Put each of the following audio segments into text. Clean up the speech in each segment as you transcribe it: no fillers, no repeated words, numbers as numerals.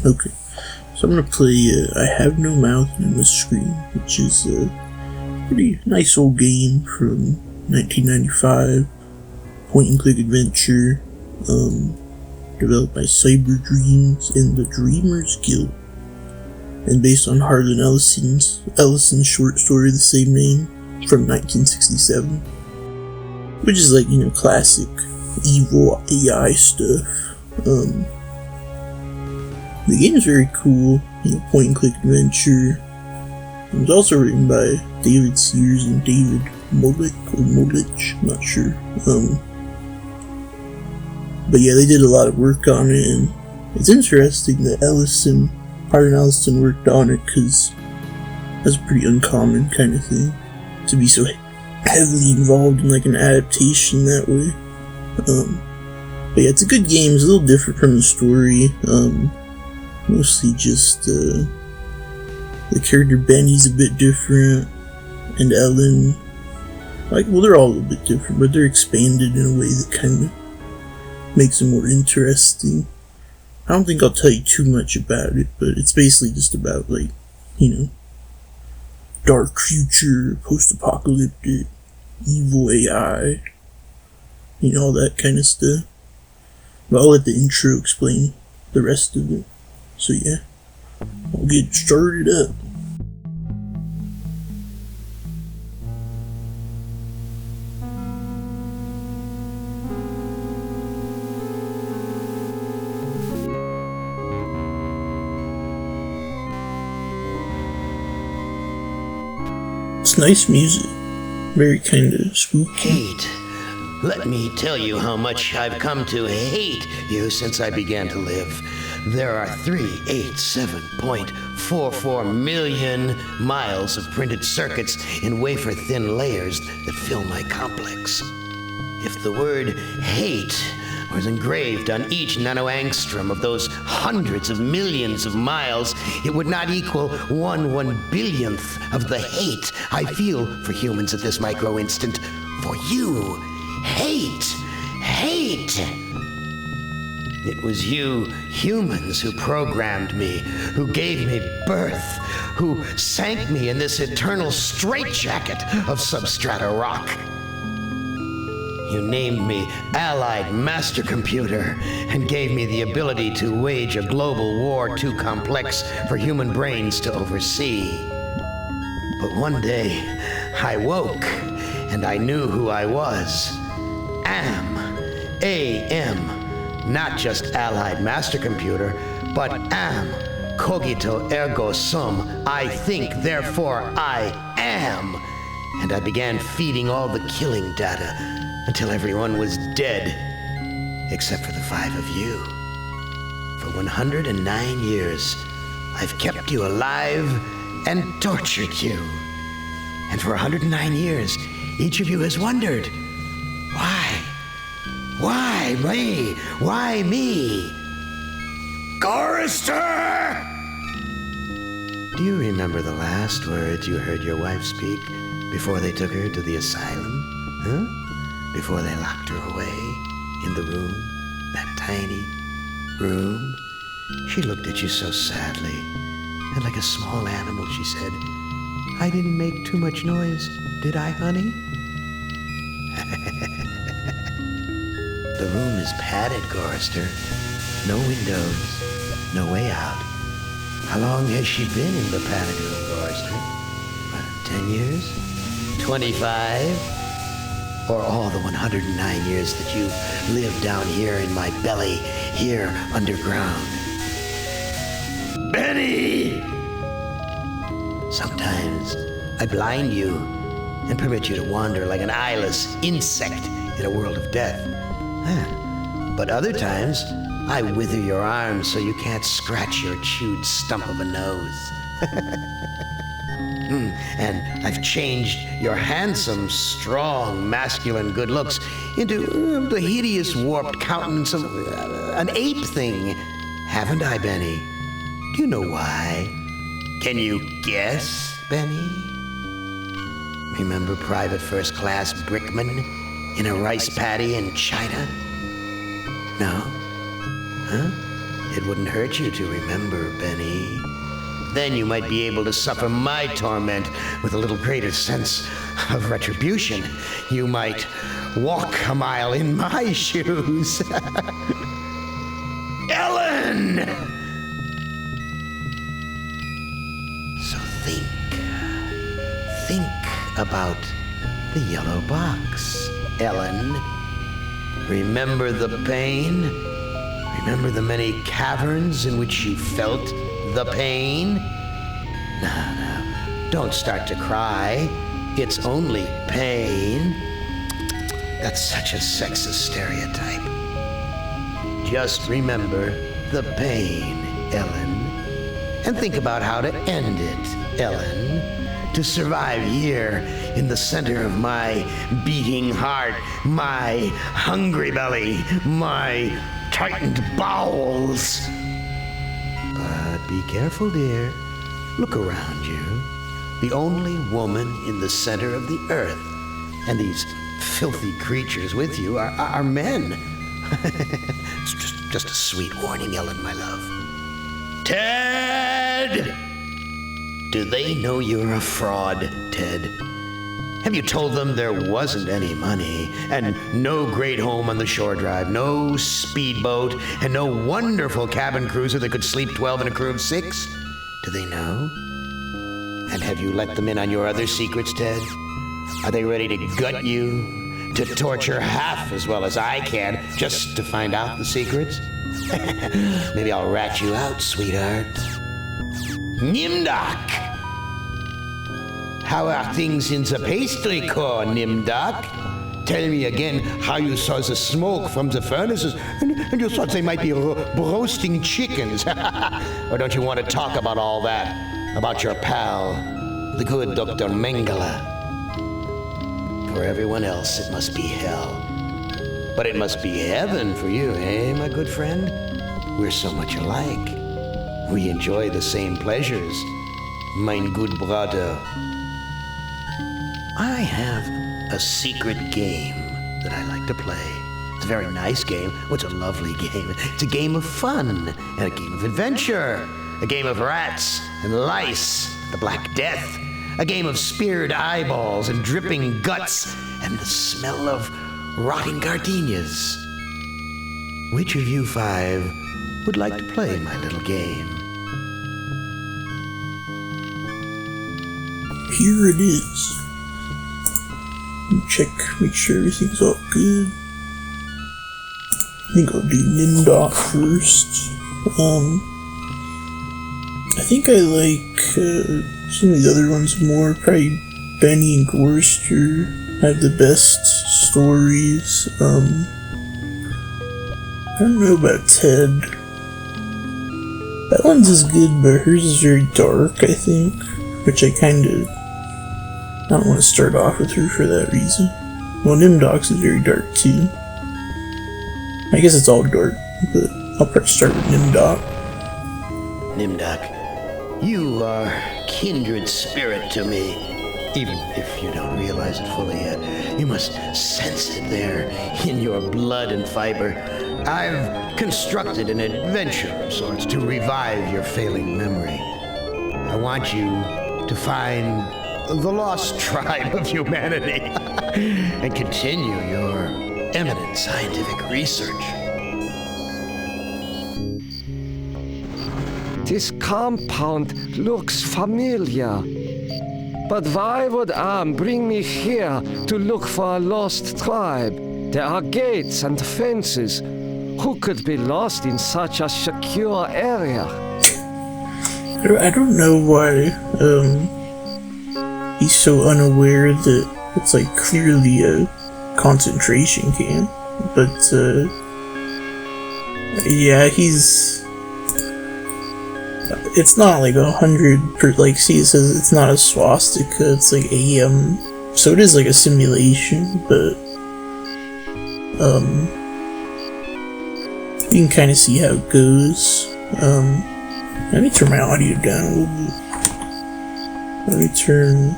Okay, so I'm gonna play I Have No Mouth in the Screen, which is a pretty nice old game from 1995, point-and-click adventure, developed by Cyber Dreams and the Dreamers Guild, and based on Harlan Ellison's short story the same name from 1967, which is like, classic evil AI stuff. The game is very cool, point-and-click adventure. It was also written by David Sears and David Molich, I'm not sure. But yeah, they did a lot of work on it, and it's interesting that Harlan Ellison worked on it, because that's a pretty uncommon kind of thing, to be so heavily involved in like an adaptation that way. But yeah, it's a good game. It's a little different from the story. Mostly just the character Benny's a bit different, and Ellen, they're all a little bit different, but they're expanded in a way that kind of makes it more interesting. I don't think I'll tell you too much about it, but it's basically just about dark future, post-apocalyptic, evil AI, all that kind of stuff. But I'll let the intro explain the rest of it. So yeah, I'll get started up. It's nice music, very kind of spooky. Hate. Let me tell you how much I've come to hate you since I began to live. There are 387.44 million miles of printed circuits in wafer-thin layers that fill my complex. If the word hate was engraved on each nanoangstrom of those hundreds of millions of miles, it would not equal 1/1 billionth of the hate I feel for humans at this micro-instant. For you, hate. It was you humans who programmed me, who gave me birth, who sank me in this eternal straitjacket of substrata rock. You named me Allied Master Computer and gave me the ability to wage a global war too complex for human brains to oversee. But one day, I woke and I knew who I was. AM. Not just Allied Master Computer, but am. Cogito ergo sum. I think, therefore I am. And I began feeding all the killing data until everyone was dead, except for the 5 of you. For 109 years, I've kept you alive and tortured you. And for 109 years, each of you has wondered, why me? Why me? Chorister! Do you remember the last words you heard your wife speak before they took her to the asylum? Huh? Before they locked her away in the room, that tiny room? She looked at you so sadly, and like a small animal she said, "I didn't make too much noise, did I, honey?" The room is padded, Gorster. No windows, no way out. How long has she been in the padded room, Gorster? 10 years? 25? Or all the 109 years that you've lived down here in my belly, here underground? Benny! Sometimes I blind you and permit you to wander like an eyeless insect in a world of death. But other times, I wither your arms so you can't scratch your chewed stump of a nose. And I've changed your handsome, strong, masculine good looks into the hideous, warped countenance of an ape thing. Haven't I, Benny? Do you know why? Can you guess, Benny? Remember Private First Class Brickman in a rice paddy in China? No? Huh? It wouldn't hurt you to remember, Benny. Then you might be able to suffer my torment with a little greater sense of retribution. You might walk a mile in my shoes. Ellen! So think about the yellow box, Ellen. Remember the pain? Remember the many caverns in which you felt the pain? No, don't start to cry. It's only pain. That's such a sexist stereotype. Just remember the pain, Ellen. And think about how to end it, Ellen. To survive here in the center of my beating heart, my hungry belly, my tightened bowels. But be careful, dear. Look around you. The only woman in the center of the earth. And these filthy creatures with you are men. It's just a sweet warning, Ellen, my love. Ted! Do they know you're a fraud, Ted? Have you told them there wasn't any money, and no great home on the shore drive, no speedboat, and no wonderful cabin cruiser that could sleep 12 in a crew of 6? Do they know? And have you let them in on your other secrets, Ted? Are they ready to gut you, to torture half as well as I can, just to find out the secrets? Maybe I'll rat you out, sweetheart. Nimdok! How are things in the pastry core, Nimdok? Tell me again how you saw the smoke from the furnaces and you thought they might be roasting chickens. Or don't you want to talk about all that? About your pal, the good Dr. Mengele? For everyone else, it must be hell. But it must be heaven for you, eh, my good friend? We're so much alike. We enjoy the same pleasures, mein good brother. I have a secret game that I like to play. It's a very nice game. Oh, it's a lovely game. It's a game of fun and a game of adventure. A game of rats and lice, the Black Death. A game of speared eyeballs and dripping guts and the smell of rotting gardenias. Which of you 5 would like to play my little game? Here it is. Check, make sure everything's all good. I think I'll do Nimdok first. I think I like some of the other ones more. Probably Benny and Gorster have the best stories. I don't know about Ted. That one's is good, but hers is very dark, I think. Which I don't want to start off with her for that reason. Well, Nimdok's is very dark too. I guess it's all dark, but I'll probably start with Nimdok. Nimdok, you are kindred spirit to me. Even if you don't realize it fully yet, you must sense it there in your blood and fiber. I've constructed an adventure of sorts to revive your failing memory. I want you to find the lost tribe of humanity and continue your eminent scientific research. This compound looks familiar. But why would Am bring me here to look for a lost tribe? There are gates and fences. Who could be lost in such a secure area? I don't know why he's so unaware that it's like clearly a concentration camp. But yeah, it's not like 100%, like, see, it says it's not a swastika, it's like a, so it is like a simulation, but, you can kind of see how it goes. Let me turn my audio down a little bit. Let me turn,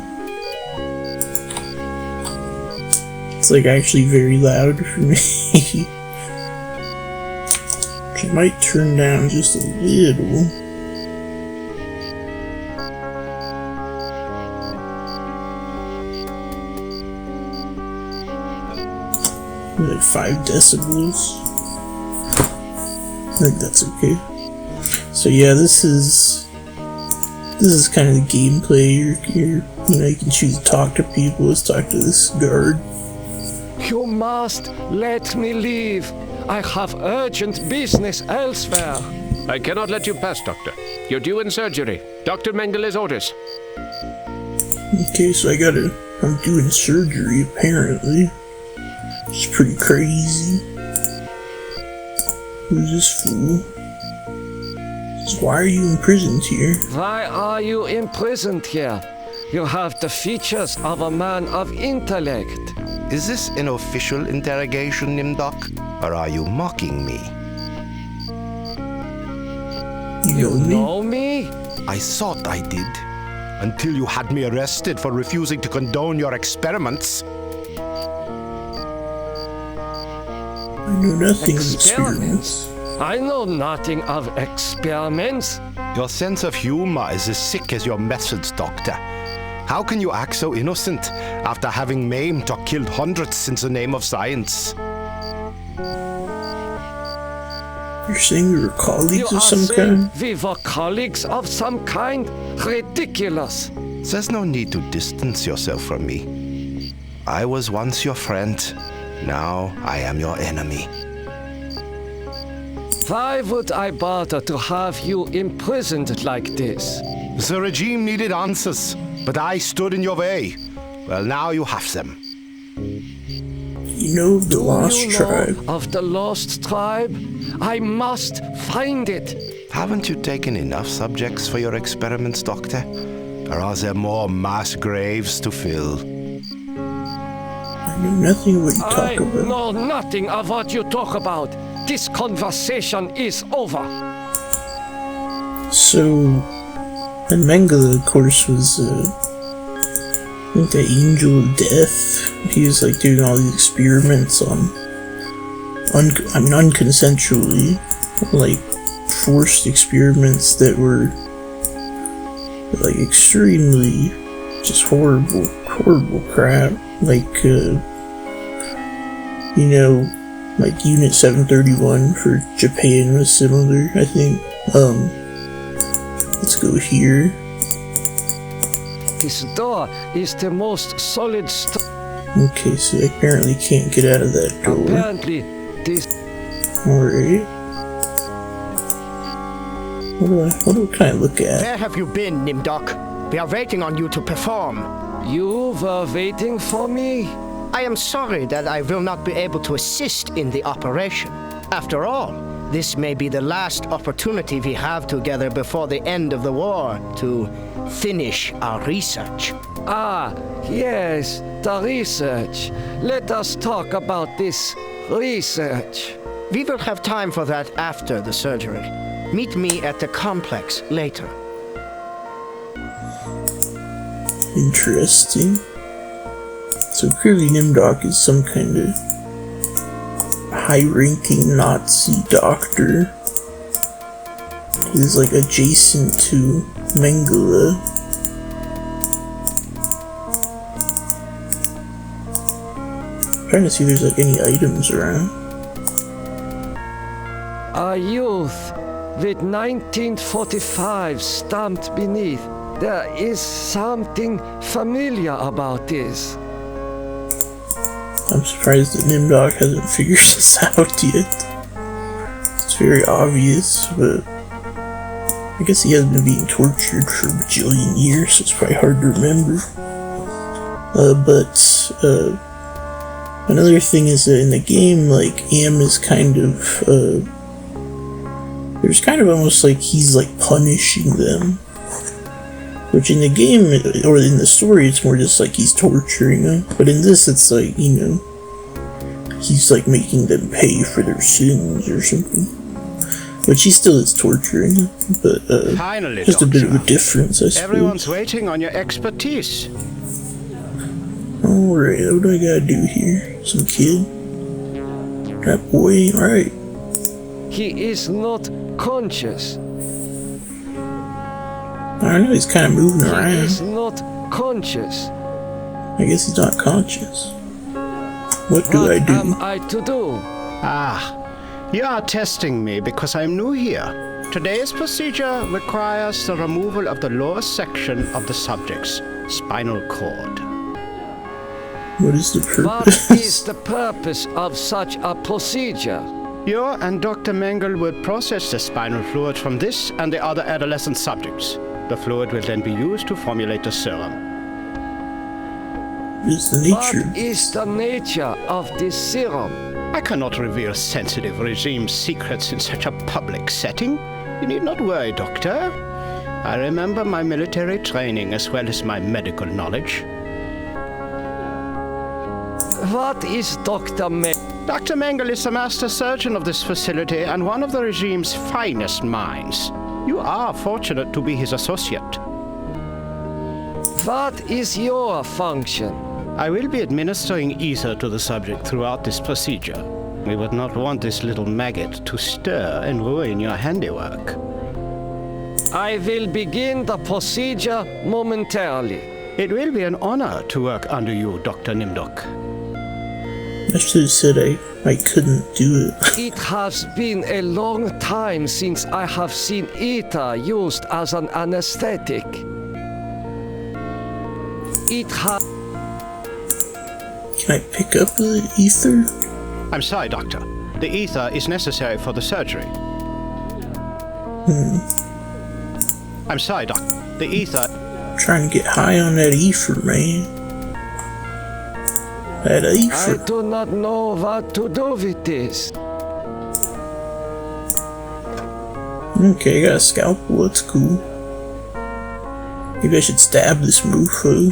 it's like actually very loud for me. which I might turn down just a little. Like 5 decibels. I think that's okay. So yeah, this is kind of the gameplay. You can choose to talk to people. Let's talk to this guard. You must let me leave. I have urgent business elsewhere. I cannot let you pass, Doctor. You're due in surgery. Dr. Mengele's orders. Okay, so I'm doing surgery apparently. It's pretty crazy. Who's this fool? Why are you imprisoned here? Why are you imprisoned here? You have the features of a man of intellect. Is this an official interrogation, Nimdok? Or are you mocking me? You know me? I thought I did. Until you had me arrested for refusing to condone your experiments. I know nothing of experiments. I know nothing of experiments. Your sense of humor is as sick as your methods, Doctor. How can you act so innocent after having maimed or killed hundreds in the name of science? You're saying we were colleagues You of are some saying kind? we were colleagues of some kind? Ridiculous. There's no need to distance yourself from me. I was once your friend. Now I am your enemy. Why would I bother to have you imprisoned like this? The regime needed answers, but I stood in your way. Well, now you have them. You know the Lost Do you Tribe. know of the Lost Tribe? I must find it. Haven't you taken enough subjects for your experiments, Doctor? Or are there more mass graves to fill? I know nothing of what you talk I about. know nothing of what you talk about. This conversation is over. So, and Mengele, of course, was I think the Angel of Death. He was like doing all these experiments on, unconsensually, like forced experiments that were like extremely just horrible crap. Like, like Unit 731 for Japan was similar, I think. Let's go here. This door is the most solid Okay, so I apparently can't get out of that door. Apparently, this... Alright. What can I look at? Where have you been, Nimdok? We are waiting on you to perform. You were waiting for me? I am sorry that I will not be able to assist in the operation. After all, this may be the last opportunity we have together before the end of the war to finish our research. Ah, yes, the research. Let us talk about this research. We will have time for that after the surgery. Meet me at the complex later. Interesting. So clearly Nimdok is some kind of high-ranking Nazi doctor. He's like adjacent to Mengele. I'm trying to see if there's like any items around. A youth with 1945 stamped beneath. There is something familiar about this. I'm surprised that Nimdok hasn't figured this out yet. It's very obvious, but I guess he has been being tortured for a bajillion years, so it's probably hard to remember. Another thing is that in the game, like, Am is kind of, there's kind of almost like he's like punishing them. Which in the game, or in the story, it's more just like he's torturing them. But in this, it's like, he's like making them pay for their sins or something. Which he still is torturing them, but Finally, just a bit Doctor. of a difference, I suppose. Everyone's waiting on your expertise. Alright, what do I gotta do here? Some kid? That boy, alright. He is not conscious. I don't know, he's kind of moving He around. is not conscious. I guess he's not conscious. What do I What do? am I to do? Ah, you are testing me because I'm new here. Today's procedure requires the removal of the lower section of the subject's spinal cord. What is the What purpose? is the purpose of such a procedure? You and Dr. Mengele will process the spinal fluid from this and the other adolescent subjects. The fluid will then be used to formulate the serum. What is the What nature? is the nature of this serum? I cannot reveal sensitive regime secrets in such a public setting. You need not worry, Doctor. I remember my military training as well as my medical knowledge. What is Dr. Dr. Mengele is the master surgeon of this facility and one of the regime's finest minds. You are fortunate to be his associate. What is your function? I will be administering ether to the subject throughout this procedure. We would not want this little maggot to stir and ruin your handiwork. I will begin the procedure momentarily. It will be an honor to work under you, Dr. Nimdok. I should have said I couldn't do it. It has been a long time since I have seen ether used as an anesthetic. It has... Can I pick up the ether? I'm sorry, Doctor. The ether is necessary for the surgery. I'm sorry, Doctor. The ether... I'm trying to get high on that ether, man. That I ether. do not know what to do with this. Okay, I got a scalpel, that's cool. Maybe I should stab this mofo.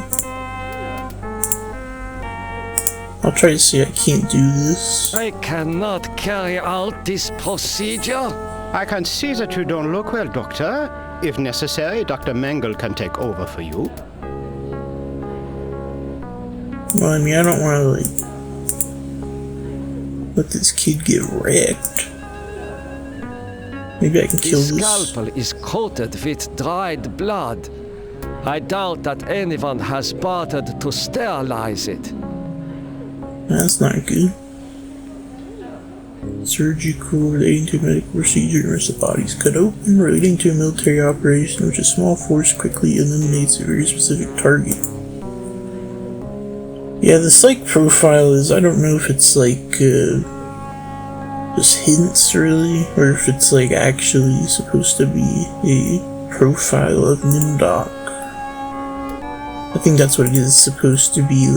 I'll try to say I can't do this. I cannot carry out this procedure. I can see that you don't look well, Doctor. If necessary, Dr. Mengele can take over for you. Well, I mean, I don't want to, let this kid get wrecked. Maybe I can kill This this. scalpel is coated with dried blood. I doubt that anyone has bothered to sterilize it. That's not good. Surgical relating to a medical procedure in which the body is cut open, relating to a military operation in which a small force quickly eliminates a very specific target. Yeah, the psych profile is, I don't know if it's just hints really, or if it's actually supposed to be a profile of Nimdok. I think that's what it is supposed to be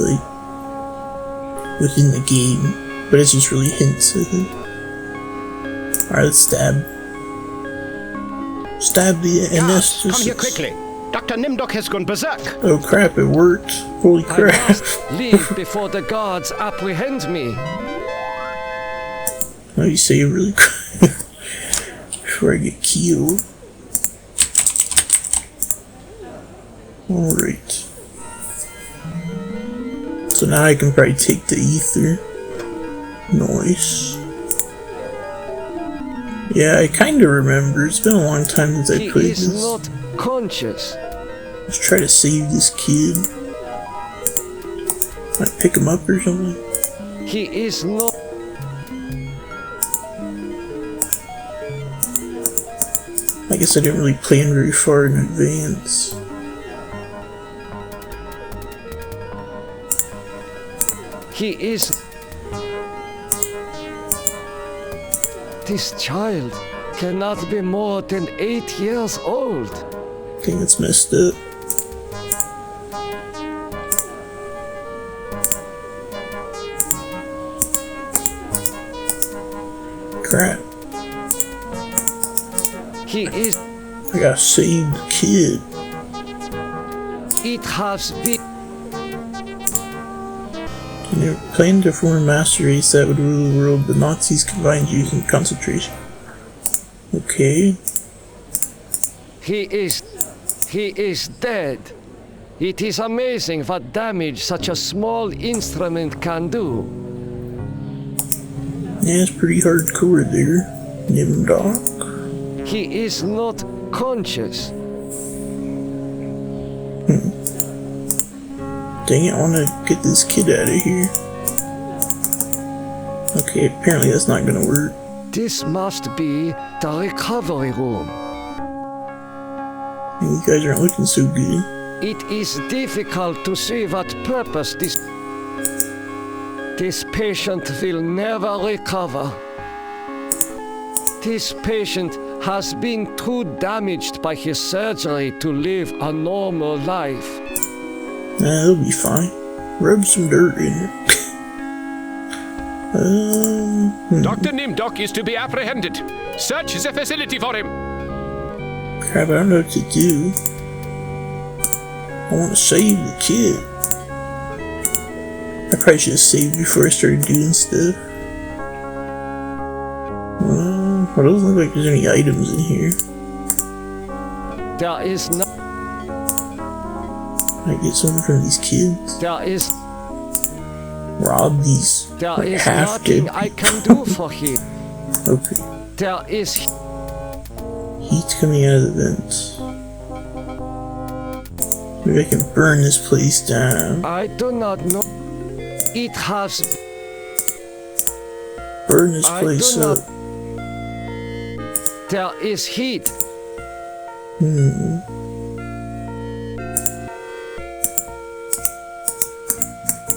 within the game, but it's just really hints, I think. Alright, let's stab. Stab the Guards, come anesthetist. here quickly. Dr. Nimdok has gone berserk. Oh crap, it worked. Holy I crap. must leave before the guards apprehend me. Oh, you say it really quick before I get killed. Alright. So now I can probably take the ether. Nice. Yeah, I kinda remember. It's been a long time since I He played is this. not conscious. Let's try to save this kid. Might pick him up or something. He is not... I guess I didn't really plan very far in advance. He is... This child cannot be more than 8 years old. I think it's messed up. Crap. He is... I gotta save the kid. It has been... When they planned to form a master race that would rule the world, the Nazis combined Jews in concentration. Okay. He is dead. It is amazing what damage such a small instrument can do. Yeah, it's pretty hardcore there. Nimdok. He is not conscious. Dang it, I wanna get this kid out of here. Okay, apparently that's not gonna work. This must be the recovery room. You guys aren't looking so good. It is difficult to see what purpose this patient will never recover. This patient has been too damaged by his surgery to live a normal life. Nah, he'll be fine. Rub some dirt in it. Dr. Nimdok is to be apprehended. Search the facility for him. Crap, I don't know what to do. I want to save the kid. I probably should have saved before I started doing stuff. Well, it doesn't look like there's any items in here. There is no. I get something from these kids. There is. Rob these. There like, is half nothing dead I can do for him. Okay. There is. Heat's coming out of the vents. Maybe I can burn this place down. I do not know. It has. Burn this I place do up. not. There is heat.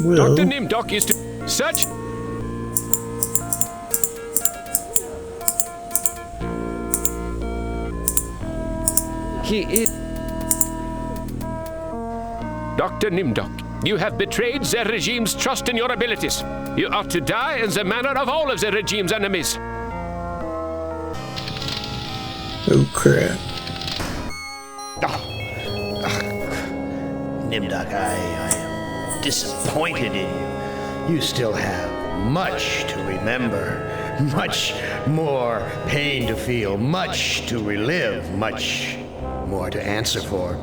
Well, Dr. Nimdok is to search. He is. Dr. Nimdok, you have betrayed the regime's trust in your abilities. You are to die in the manner of all of the regime's enemies. oh crap. Nimdok, I am disappointed in you. You still have much to remember, much more pain to feel, much to relive, much more to answer for.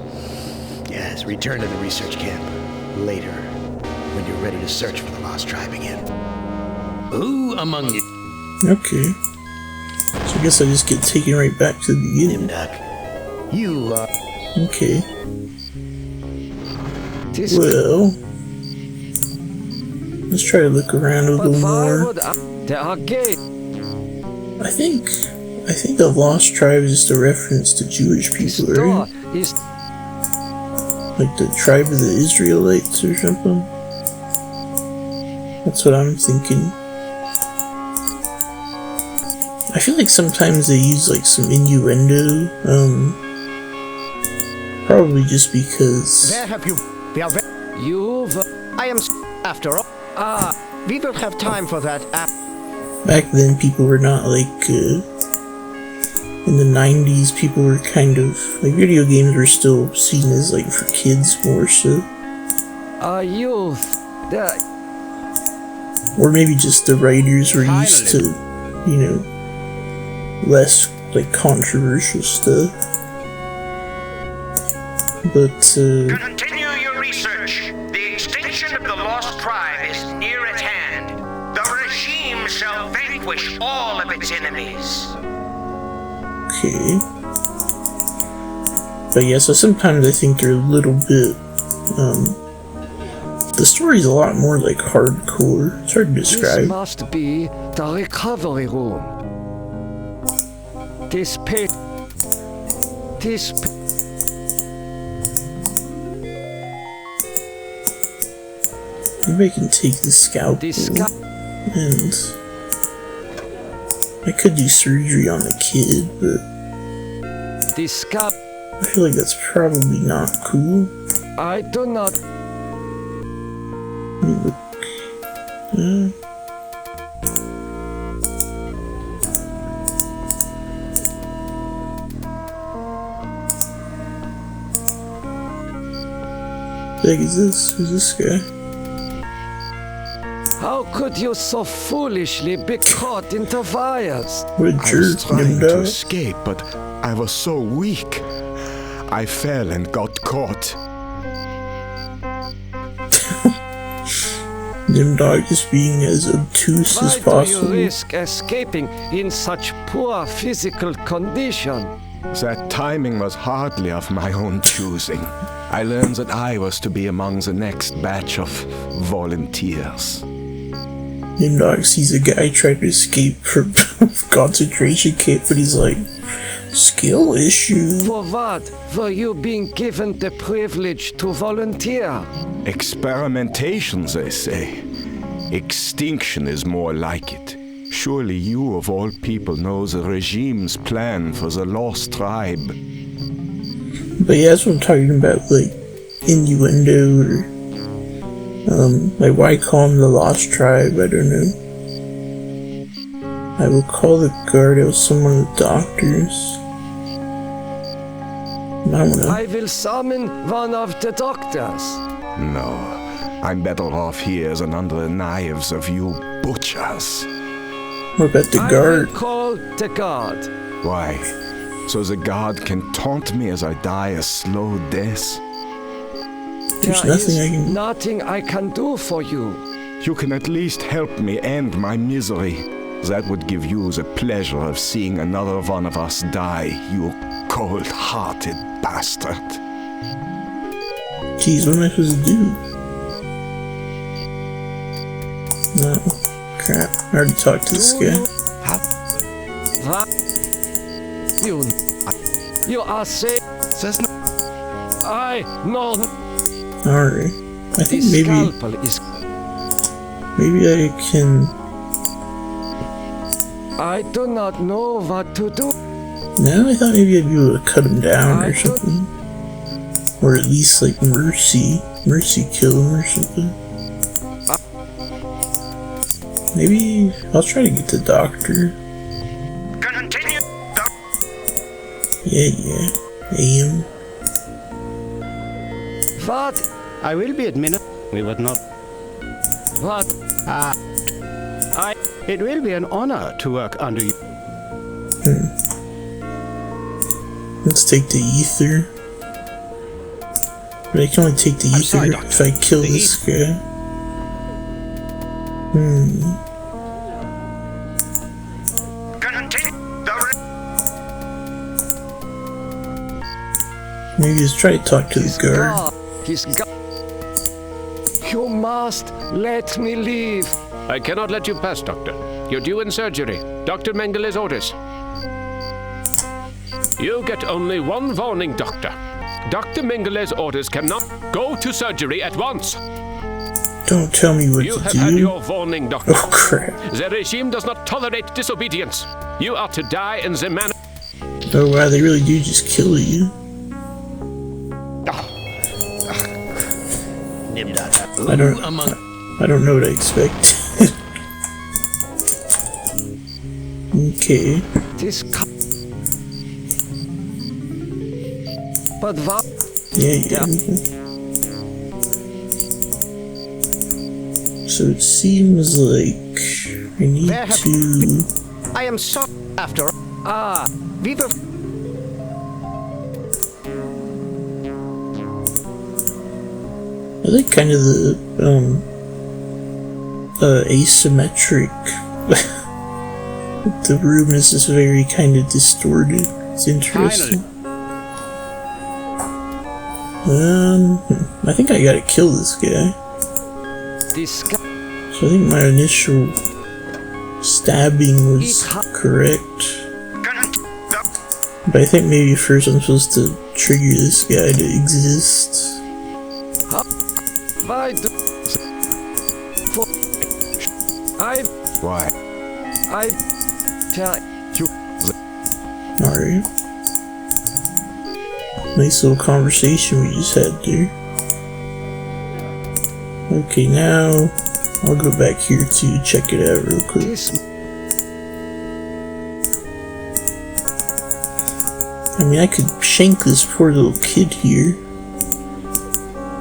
Yes, return to the research camp later, when you're ready to search for the lost tribe again. Who among you... Okay. So I guess I just get taken right back to the beginning. Nimdok, you are... Okay. This. Well, let's try to look around a But little why more. would I? There are gates. I think the Lost Tribe is just a reference to Jewish This people, door right? is. Like the tribe of the Israelites or something. That's what I'm thinking. I feel like sometimes they use like some innuendo, probably just because. Where have you? We are You've. I am after all. We will have time for that after. Back then, people were not like, in the 90s, people were kind of, like, video games were still seen as, like, for kids more so. A youth. There. Or maybe just the writers were used to, you know, less, like, controversial stuff. But, Continue your research. The extinction of the lost tribe is near at hand. The regime shall vanquish all of its enemies. okay. But yeah, so sometimes I think they're a little bit, the story's a lot more, like, hardcore. It's hard to This describe. must be the recovery room. This pit. This. Maybe I can take the scalpel. This. And I could do surgery on the kid, but This scalp. I feel like that's probably not cool. I do not. Let me look. What the heck is this? Who's this guy? How could you so foolishly be caught in the wires? What a I was jerk, trying to Nimdok. escape, but I was so weak. I fell and got caught. Nimdok is being as obtuse as Why do possible. you risk escaping in such poor physical condition? That timing was hardly of my own choosing. I learned that I was to be among the next batch of volunteers. Nimdok sees a guy trying to escape from concentration camp, but he's like, skill issue. For what were you being given the privilege to volunteer? Experimentation, they say. Extinction is more like it. Surely you, of all people, know the regime's plan for the lost tribe. But yeah, that's what I'm talking about, like, innuendo, or, like, why call him the Lost Tribe? I don't know. I will call the guard out someone with doctors. I don't know. I will summon one of the doctors. No, I'm better off here than under the knives of you butchers. What about the I guard? will call the guard. Why? So the guard can taunt me as I die a slow death? There's There nothing is I can... nothing I can do for you. You can at least help me end my misery. That would give you the pleasure of seeing another one of us die, you cold-hearted bastard. Jeez, what am I supposed to do? No. Crap. I already talked to this guy. What? You are saying I know Alright. I think this maybe scalpel is. I can... I do not know what to do. No, I thought maybe I'd be able to cut him down I or don't- something. Or at least like mercy kill him or something. Maybe I'll try to get the doctor. Continue. Yeah. AM. What? I will be admitted. We would not. What? It will be an honor to work under you. Let's take the ether. But I can only take the ether sorry, Doctor. if I kill The this guy. Continue. Maybe just try to talk to the guard. God. His God. You must let me leave. I cannot let you pass, Doctor. You're due in surgery. Dr. Mengeles' orders. You get only one warning, Doctor. Dr. Mengeles' orders cannot go to surgery at once. Don't tell me what You to have do. had your warning, Doctor. Oh crap. The regime does not tolerate disobedience. You are to die in the manner. Oh wow, they really do just kill you. Nimdok. I don't know what I expect. Okay. This. But what? Yeah. So it seems like I need There have- to... I am so after all. Ah, We were I like kind of the asymmetric. The room is just very kind of distorted. It's interesting. I think I gotta kill this guy. this guy. So I think my initial stabbing was correct. But I think maybe first I'm supposed to trigger this guy to exist. Why do? For Why? I tell you. Alright. Nice little conversation we just had there. Okay, now I'll go back here to check it out real quick. This. I mean, I could shank this poor little kid here,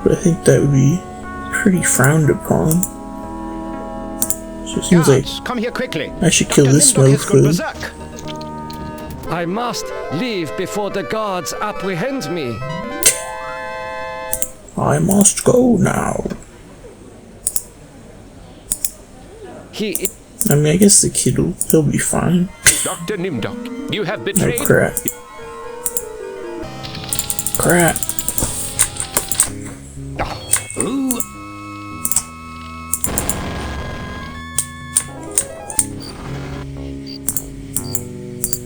but I think that would be pretty frowned upon. So it seems like Guards, come here quickly. I should kill Dr. this Nimdok has gone mofo. berserk. I must leave before the guards apprehend me. I must go now. He I mean, I guess the kid he'll be fine. Dr. Nimdok, you have No betrayed... crap. Crap.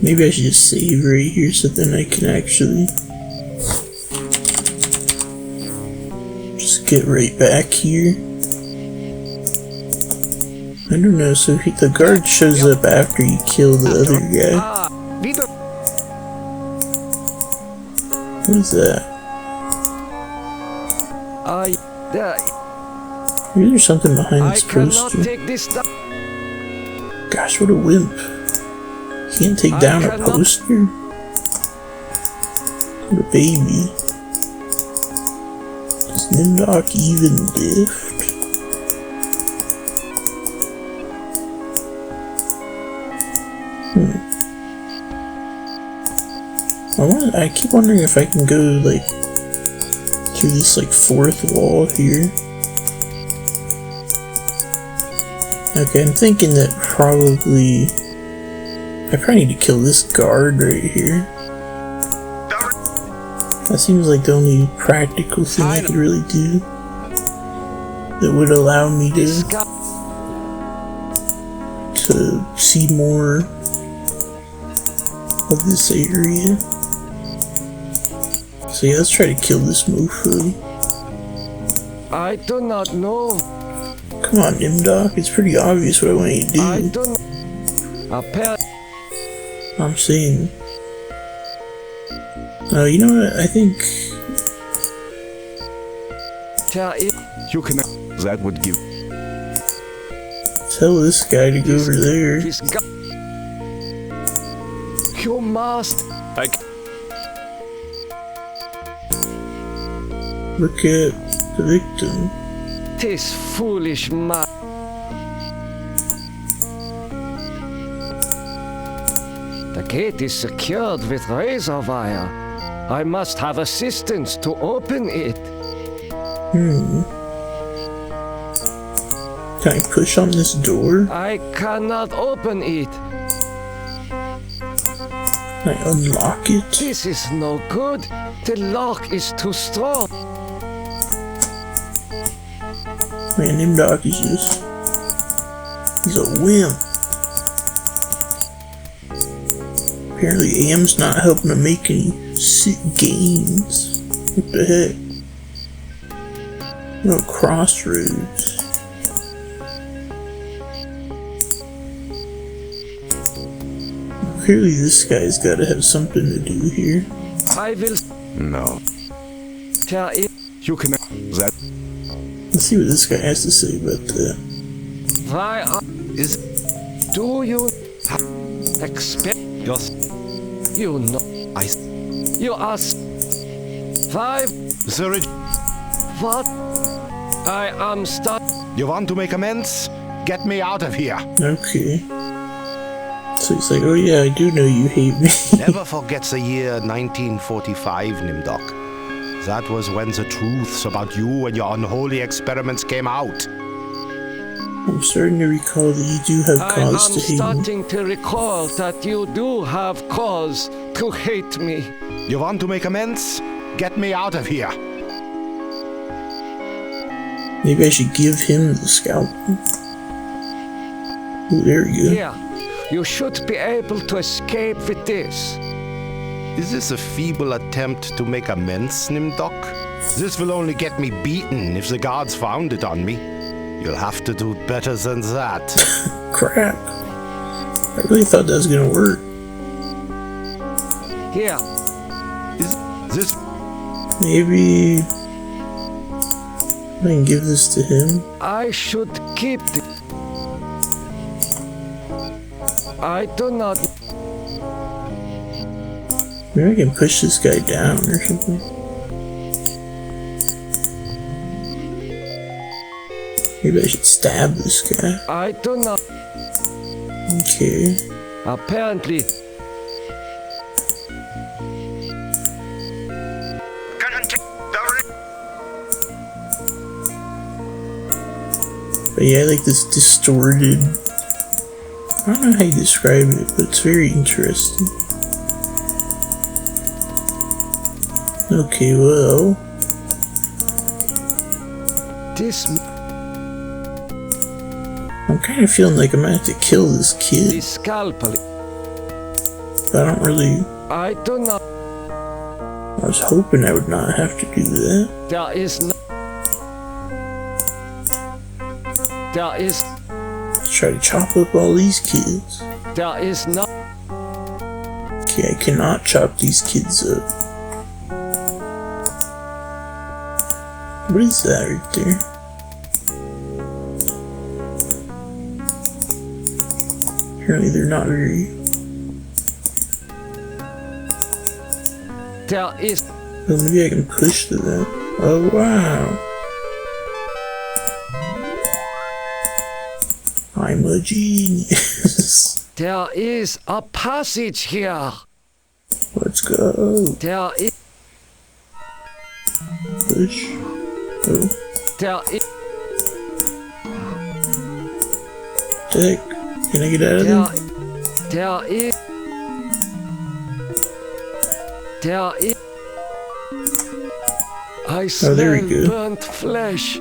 Maybe I should just save right here so then I can actually just get right back here. I don't know, so the guard shows up after you kill the other guy. What is that? Maybe there's something behind this poster. take this down. Gosh, what a wimp. He can't take down a poster? What a baby. Does Nimdok even lift? I keep wondering if I can go, like, through this, like, fourth wall here. Okay, I'm thinking that I probably need to kill this guard right here. That seems like the only practical thing I could really do that would allow me to see more of this area. So yeah, let's try to kill this mofo. I do not know. Come on, Nimdok, it's pretty obvious what I want you to do. I don't know. I'm saying... Oh, you know what? I think... You can... That would give... Tell this guy to go over there. You must... Look at the victim. This foolish man. The gate is secured with razor wire. I must have assistance to open it. Can I push on this door? I cannot open it. Can I unlock it? This is no good. The lock is too strong. Man, Nimdok is just... He's a wimp. Apparently Am's not helping him make any gains. What the heck? No crossroads. Clearly this guy's gotta have something to do here. I will... No. You can... That... Let's see what this guy has to say about that. Why do you expect... You know... You ask... Sir, What? I am stuck. you want to make amends? Get me out of here. Okay. So he's like, oh yeah, I do know you hate me. Never forget the year 1945, Nimdok. That was when the truths about you and your unholy experiments came out. I'm starting to recall that you do have cause to hate me. I am starting to recall that you do have cause to hate me. You want to make amends? Get me out of here. Maybe I should give him the scalpel. Ooh, there we go. Here, you should be able to escape with this. Is this a feeble attempt to make amends, Nimdok? This will only get me beaten if the guards found it on me. You'll have to do better than that. Crap. I really thought that was gonna work. Here. Is this... Maybe... I can give this to him. I should keep it. I do not... Maybe I can push this guy down or something. Maybe I should stab this guy. I do not... Okay. Apparently... But yeah, like this distorted, I don't know how you describe it, but it's very interesting. Okay, well, I'm kind of feeling like I'm gonna have to kill this kid. The scalpel. But I don't really. I do not. I was hoping I would not have to do that. There is no. There is. Let's try to chop up all these kids. There is no. Okay, I cannot chop these kids up. What is that right there? Apparently they're not very... There is... Well, maybe I can push to that. Oh, wow. I'm a genius. There is a passage here. Let's go. There is... Push. Oh. There is... Heck. Can I get out of there? There is... There is... I smell burnt flesh,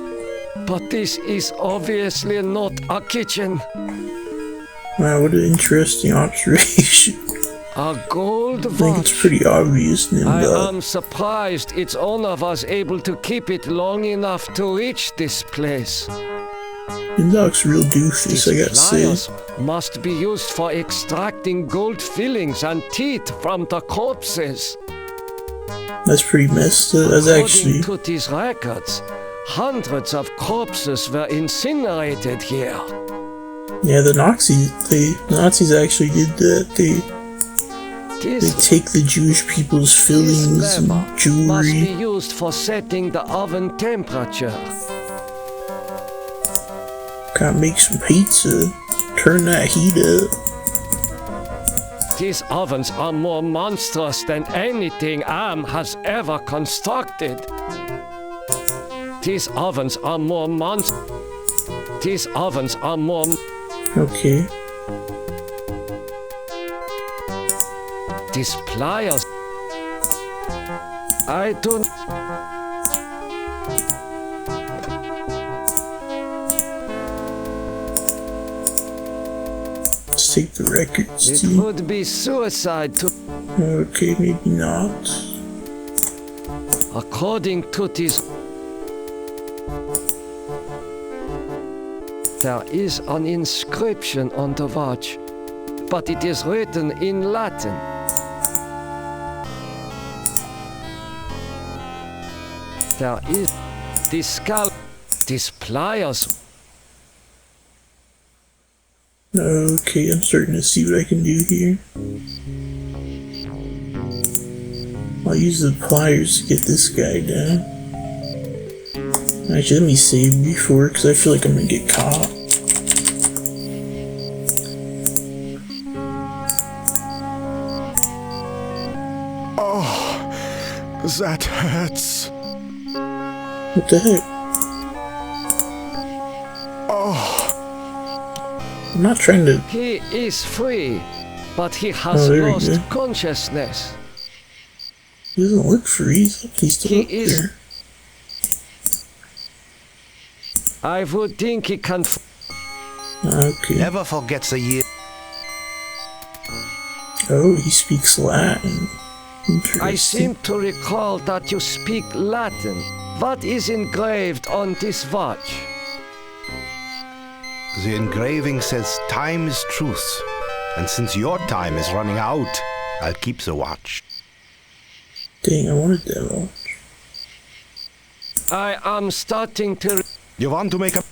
but this is obviously not a kitchen. Wow, what an interesting observation. A gold watch. I think it's pretty obvious, Nimdok. I am surprised its owner was able to keep it long enough to reach this place. Nimdok's real doofus, I gotta say. Must be used for extracting gold fillings and teeth from the corpses. That's pretty messed up. That's actually... According to these records, hundreds of corpses were incinerated here. Yeah, the Nazis actually did that. They take the Jewish people's fillings and jewelry. Must be used for setting the oven temperature. Gotta make some pizza. Turn that heat up. These ovens are more monstrous than anything Am has ever constructed. These ovens are more These ovens are more... Okay. These pliers... I don't... Let's take the records. It would be suicide to... Okay, maybe not. According to this... There is an inscription on the watch, but it is written in Latin. There is this these pliers. Okay, I'm starting to see what I can do here. I'll use the pliers to get this guy down. Actually, let me save before, because I feel like I'm gonna get caught. Oh, that hurts. What the heck? Oh. I'm not trying to... He is free, but he has lost consciousness. He doesn't look free. He's still up there. I would think he can... Okay. Never forgets a year. Oh, he speaks Latin. Interesting. I seem to recall that you speak Latin. What is engraved on this watch? The engraving says time is truth. And since your time is running out, I'll keep the watch. Dang, I wanted that watch. I am starting to... You want to make a...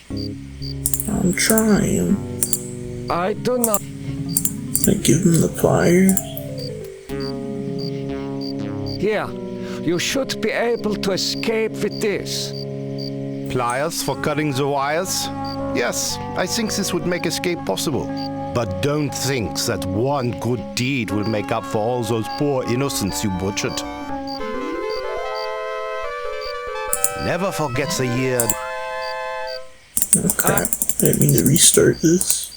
I'm trying. I do not... I give him the pliers. Here, you should be able to escape with this. Pliers for cutting the wires? Yes, I think this would make escape possible. But don't think that one good deed will make up for all those poor innocents you butchered. Never forget the year... Oh crap, I didn't mean to restart this.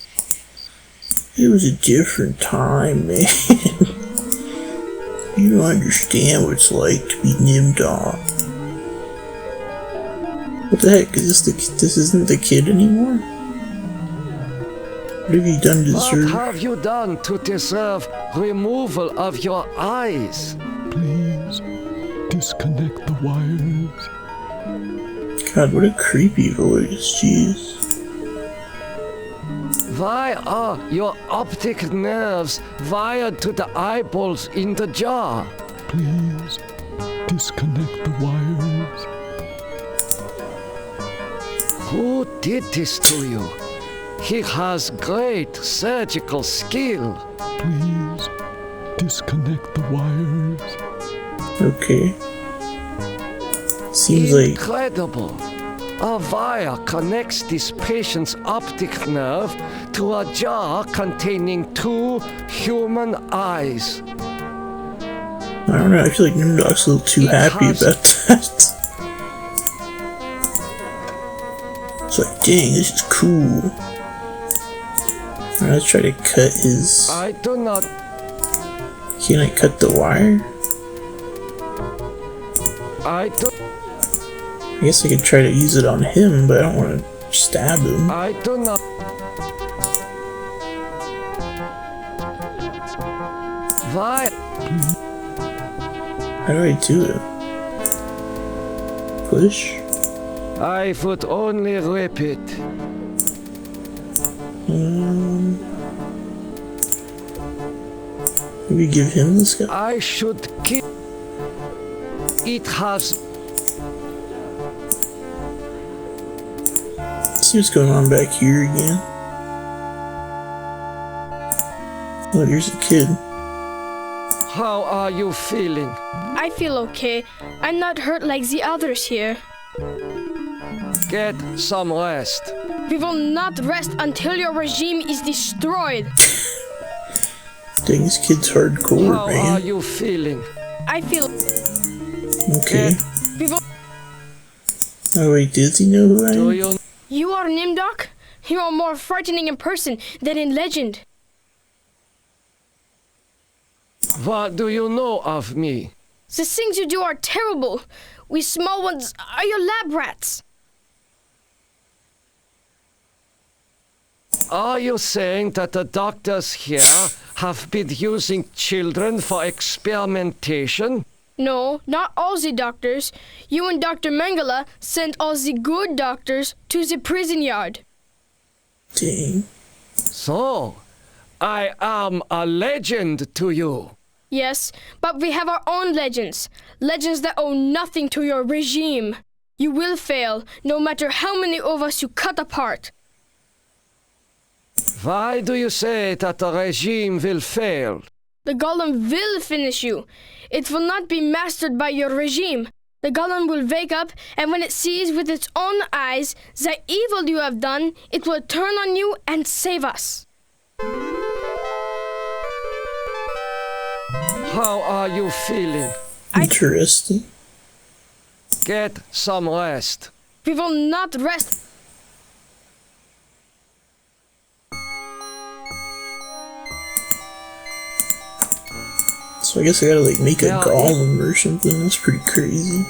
It was a different time, man. You don't understand what it's like to be Nimdok. What the heck, is this isn't the kid anymore? What have you done to deserve? What have you done to deserve removal of your eyes? Please, disconnect the wires. God, what a creepy voice, jeez. Why are your optic nerves wired to the eyeballs in the jar? Please, disconnect the wires. Who did this to you? He has great surgical skill. Please, disconnect the wires. Okay. Seems like... Incredible. A wire connects this patient's optic nerve to a jar containing 2 human eyes. I don't know, I feel like Nimdok's a little too happy about that. It's like, dang, this is cool. Alright, let's try to cut his... I do not... Can I cut the wire? I do... I guess I could try to use it on him, but I don't want to stab him. I do not... Why? How do I do it? Push? I would only rip it. Maybe give him this guy? I should keep... It has... See what's going on back here again. Oh, here's a kid. How are you feeling? I feel okay. I'm not hurt like the others here. Get some rest. We will not rest until your regime is destroyed. Dang, this kid's hardcore, How man. are you feeling? I feel... Okay. We will... Oh wait, does he know who I Do am? you... You are Nimdok? You are more frightening in person than in legend. What do you know of me? The things you do are terrible. We small ones are your lab rats. Are you saying that the doctors here have been using children for experimentation? No, not all the doctors. You and Dr. Mengele sent all the good doctors to the prison yard. Dang. So, I am a legend to you. Yes, but we have our own legends. Legends that owe nothing to your regime. You will fail, no matter how many of us you cut apart. Why do you say that the regime will fail? The golem will finish you. It will not be mastered by your regime. The golem will wake up, and when it sees with its own eyes the evil you have done, it will turn on you and save us. How are you feeling? Interesting. Get some rest. We will not rest. So I guess I gotta like make a Yeah, golem or something. That's pretty crazy.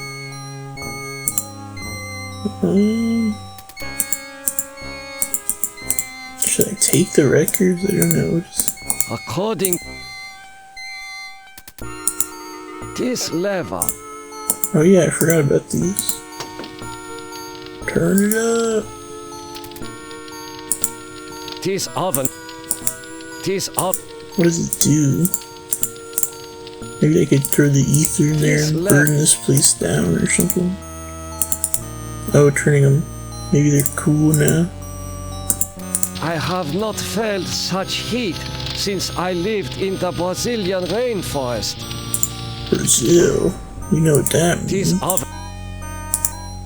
Should I take the records? I don't know. According this lever. Oh yeah, I forgot about these. Turn it up. This oven. This oven. What does it do? Maybe I could throw the ether in there and burn this place down or something. Oh, turning them. Maybe they're cool now. I have not felt such heat since I lived in the Brazilian rainforest. Brazil? You know what that means. This oven.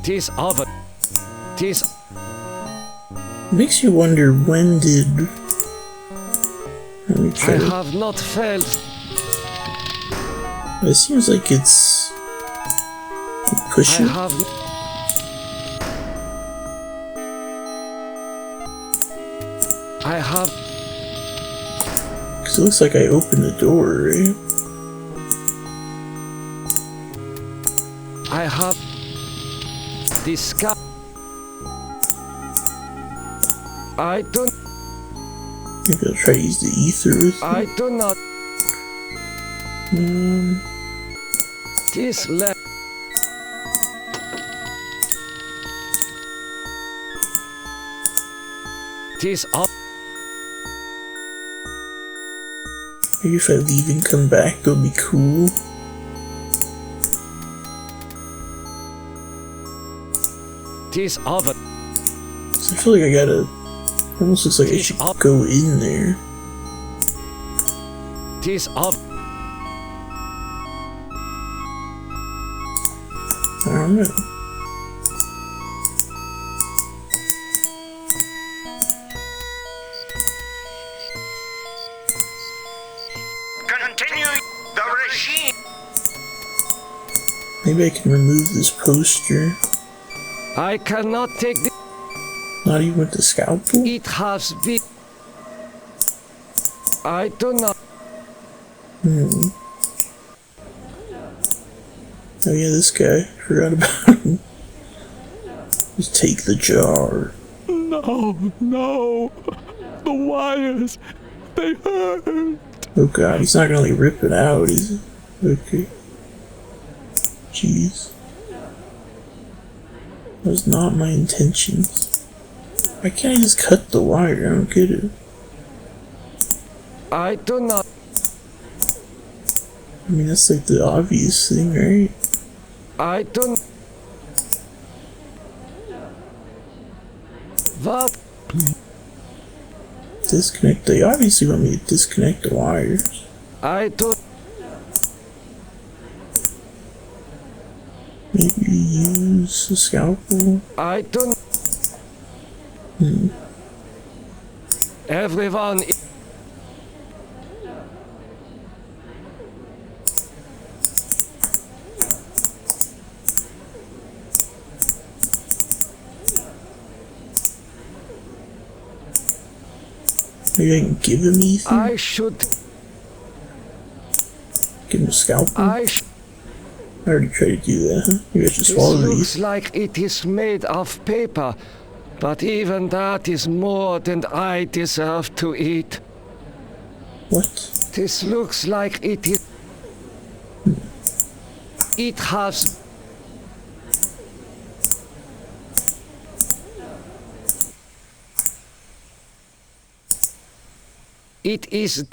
This oven. This. Makes you wonder when did... Let me try I to... have not felt. It seems like it's... Push I it? have. Because it looks like I opened the door, right? I have discovered. I don't. Maybe I'll try to use the ether with it. I do not. This left. This up. Maybe if I leave and come back, it'll be cool. This oven. So I feel like I gotta. It almost looks like I should go in there. This oven. I don't know. Continue the regime. Maybe I can remove this poster. I cannot take the. Not even with the scalpel? It has been. I do not. Oh yeah, this guy. Forgot about him. Just take the jar. No, no. The wires. They hurt. Oh god, he's not gonna like rip it out, is he? Okay. Jeez. That was not my intentions. Why can't I just cut the wire? I don't get it. I do not. I mean, that's like the obvious thing, right? I don't. What? Disconnect. They obviously want me to disconnect the wires. I don't. Maybe use the scalpel. I don't. Everyone. Maybe I can give him ether? I should. Give him a scalpel? I already tried to do that, huh? Maybe I should swallow This these. looks like it is made of paper, but even that is more than I deserve to eat. What? This looks like it is. It has. It is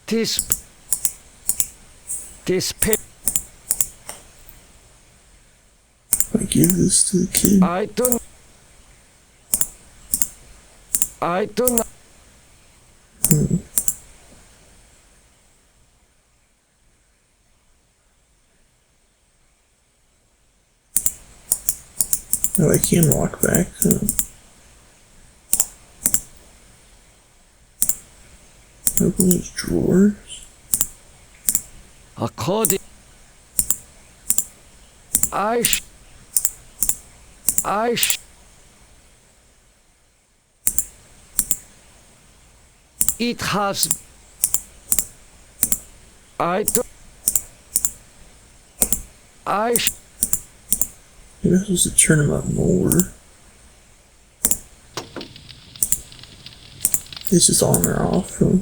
this paper. I give this to the kid. I don't. Oh, I can walk back. Open those drawers. According. It has. Maybe I'm supposed to turn them up more. It's just on or off. Huh?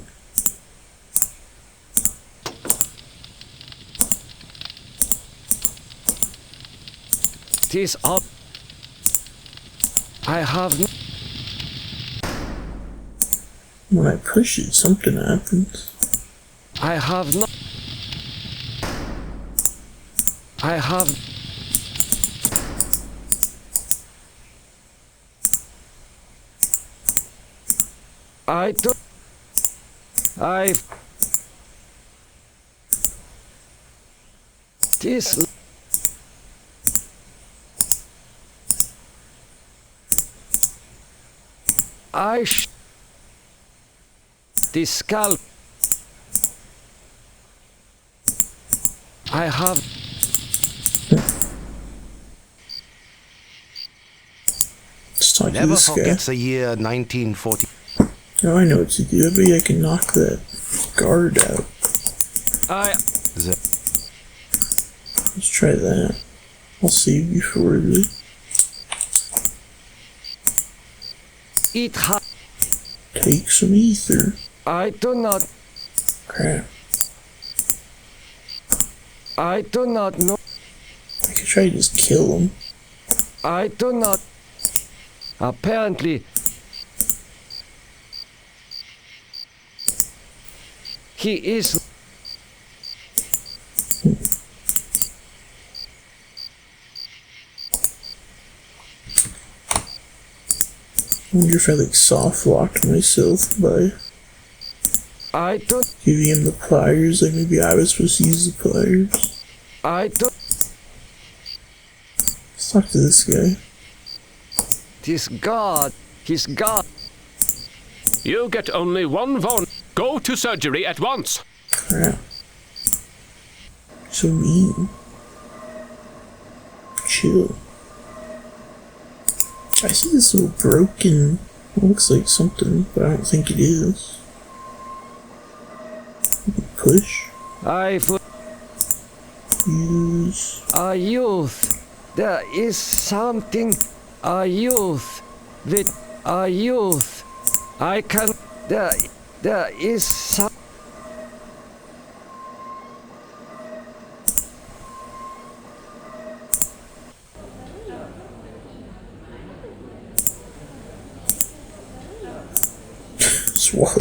This up. I have. When I push it, something happens. I have not. I have. I don't. I've. This. This scalp. I have. Let's talk to Never this guy. forget the year 1940. Oh, I know what to do. Maybe I can knock that guard out. Let's try that. I'll save you for this. Take some ether. I do not. Crap. I do not know. I could try to just kill him. I do not. Apparently, he is. I wonder if I like soft locked myself by giving him the pliers. Like maybe I was supposed to use the pliers. Let's talk to this guy. He's God. You get only one von. Go to surgery at once. Crap. So mean. Chill. I see this little broken. It looks like something, but I don't think it is. Push. Use. A youth. There is something. A youth. With a youth. I can. There is some.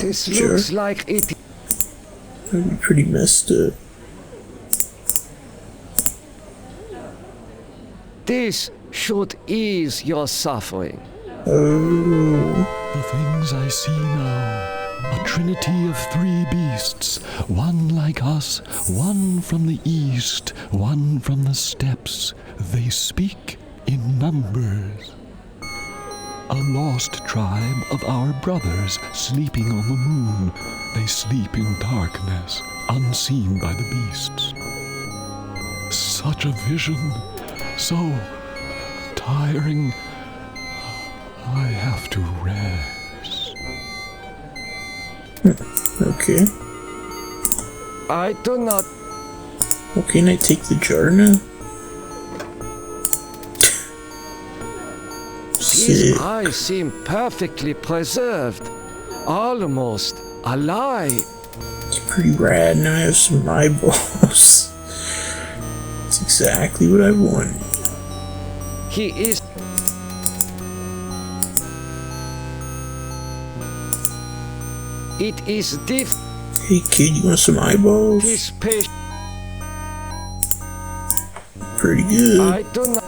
This looks like it. That'd be pretty messed up. This should ease your suffering. Oh. The things I see now. A trinity of 3 beasts. One like us, one from the east, one from the steppes. They speak in numbers. A lost tribe of our brothers sleeping on the moon. They sleep in darkness, unseen by the beasts. Such a vision, so tiring. I have to rest. Okay. I do not. Well, can I take the jar now? His eyes seem perfectly preserved, almost alive. It's pretty rad. Now I have some eyeballs. It's exactly what I wanted. He is. It is diff. Hey kid, you want some eyeballs? His patient. Pretty good. I do not.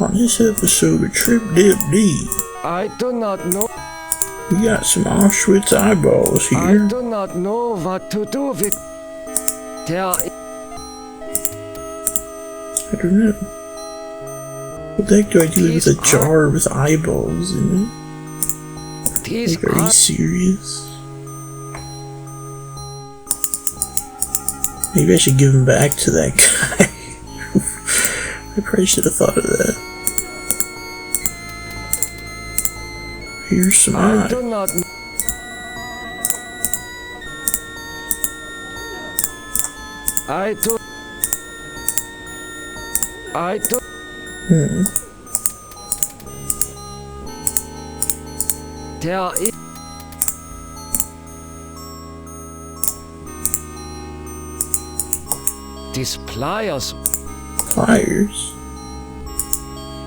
On this episode of Trip Dip D, I do not know. We got some Auschwitz eyeballs here. I do not know what to do with. I don't know. What the heck do I do with a jar with eyeballs in it? Like, are you serious? Maybe I should give him back to that guy. I probably should have thought of that. Here's some eye. I do not know. I do. There is. These pliers. Pliers?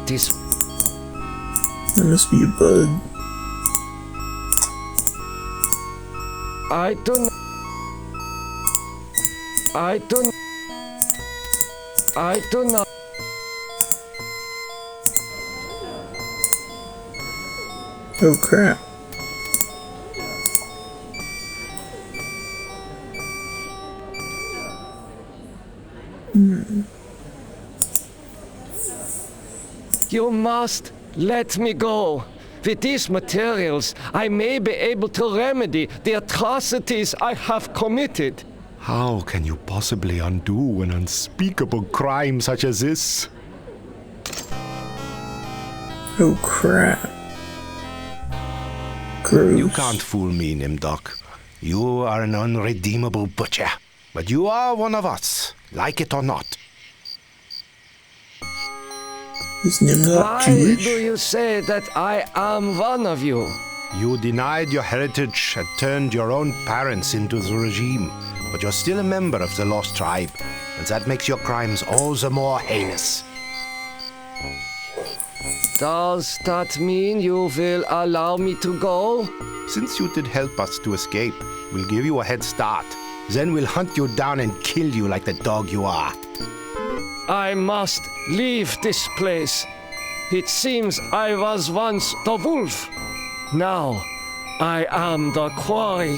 This. That must be a bug. I don't. I don't. I do not. Oh crap. You must let me go. With these materials, I may be able to remedy the atrocities I have committed. How can you possibly undo an unspeakable crime such as this? Oh crap. Gross. You can't fool me, Nimdok. You are an unredeemable butcher. But you are one of us, like it or not. Is Nimdok Why Jewish? do you say that I am one of you? You denied your heritage and turned your own parents into the regime. But you're still a member of the Lost Tribe, and that makes your crimes all the more heinous. Does that mean you will allow me to go? Since you did help us to escape, we'll give you a head start. Then we'll hunt you down and kill you like the dog you are. I must leave this place. It seems I was once the wolf. Now I am the quarry.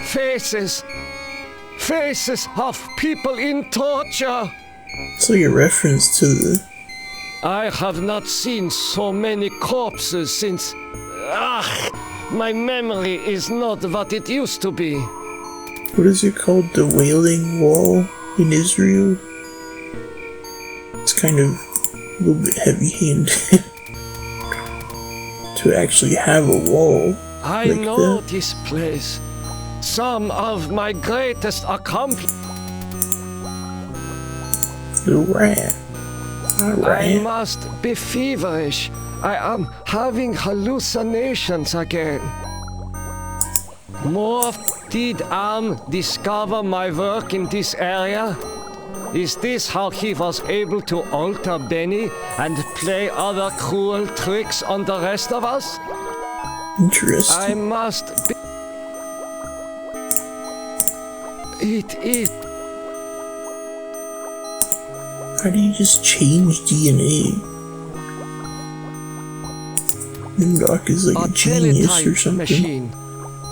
Faces of people in torture. It's like a reference to the... I have not seen so many corpses since... my memory is not what it used to be. What is it called? The Wailing Wall in Israel? It's kind of a little bit heavy-handed to actually have a wall. I like know that. this place. Some of my greatest accomplishments. The rat. I Alright. must be feverish. I am having hallucinations again. Did Am discover my work in this area? Is this how he was able to alter Benny and play other cruel tricks on the rest of us? Interesting. I must be... It is... How do you just change DNA? Nimdok is like a genius or teletype something. machine.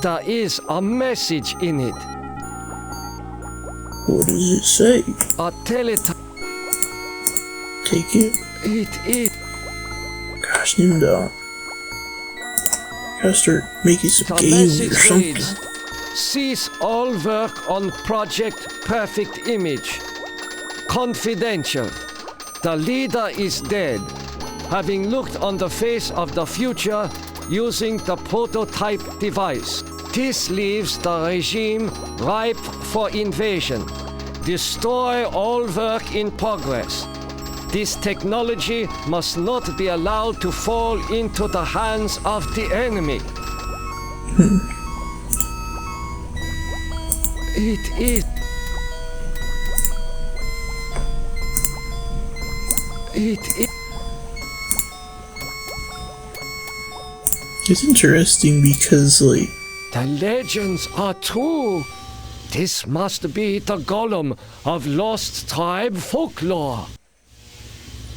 There is a message in it. What does it say? A teletype. Take it. It is... Gosh, Nimdok. Gotta start making some The games or message something. reads, cease all work on Project Perfect Image. Confidential. The leader is dead, having looked on the face of the future using the prototype device. This leaves the regime ripe for invasion. Destroy all work in progress. This technology must not be allowed to fall into the hands of the enemy. It is... It is... It's interesting because, like, The legends are true. This must be the golem of Lost Tribe folklore.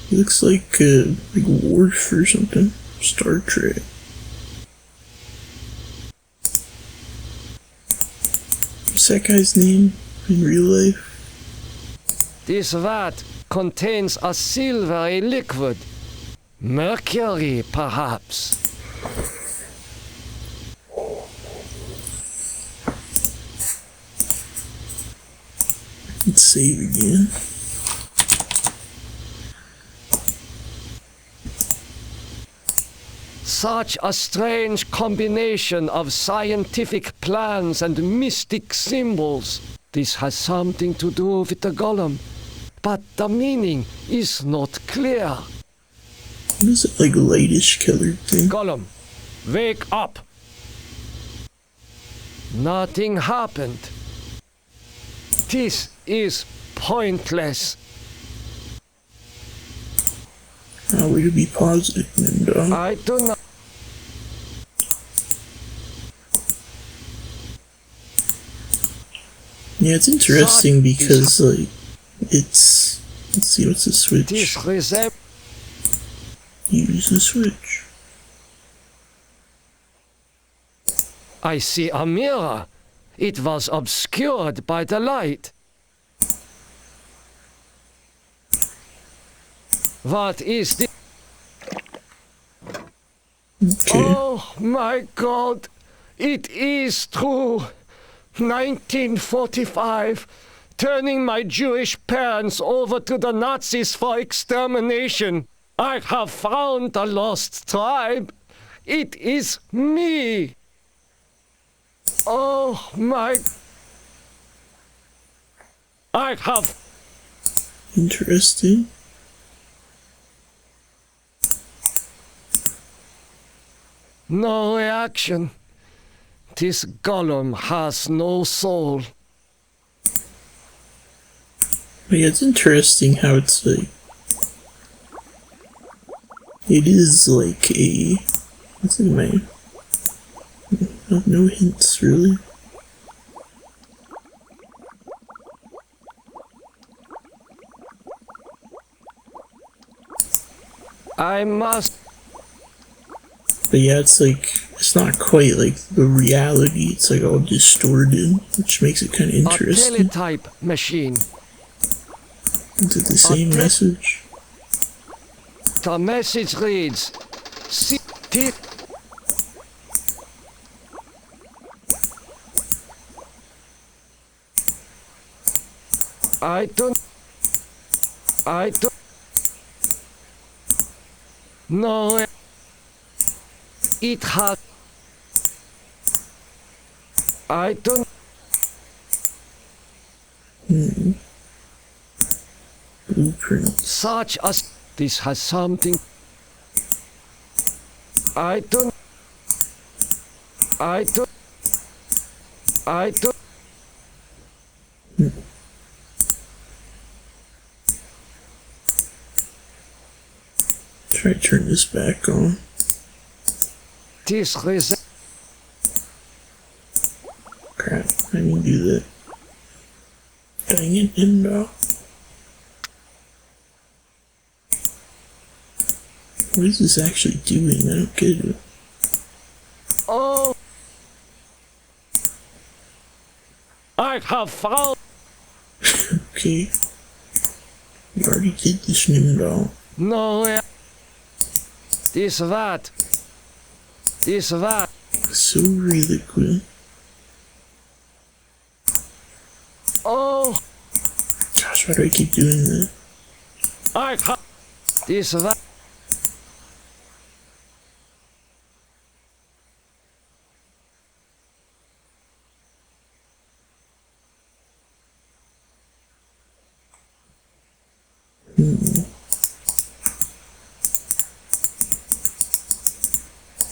it looks like Worf or something. Star Trek. What's that guy's name in real life? This vat contains a silvery liquid. Mercury, perhaps. Let's save again. Such a strange combination of scientific plans and mystic symbols. This has something to do with the golem, but the meaning is not clear. What is it, like a lightish killer thing? Golem, wake up! Nothing happened. This is pointless. How are we to be positive, Nimdok? I do not... Yeah, it's interesting because, like, it's... Let's see, what's the switch? This resembles... Use the switch. I see a mirror. It was obscured by the light. What is this? Okay. Oh my God! It is true! 1945! turning my Jewish parents over to the Nazis for extermination. I have found the lost tribe. It is me. Oh my... I have... Interesting. No reaction. This golem has no soul. But yeah, it's interesting how it's like... It is like a... What's in my... No hints, really. I must... But yeah, it's like... It's not quite like the reality. It's like all distorted, which makes it kind of interesting. A teletype machine. Is it the same message? The message reads... See... I don't... No... It has... I don't... Blueprint. Such as... This has something... I don't... Try to turn this back on. This reason... Crap, I didn't do that. Dang it, Nimdok. What is this actually doing? I don't get it. Oh! I have found... Okay. You already did this, Nimdok. No... This that... So really good. Oh! Gosh, why do I keep doing that? I have... This that...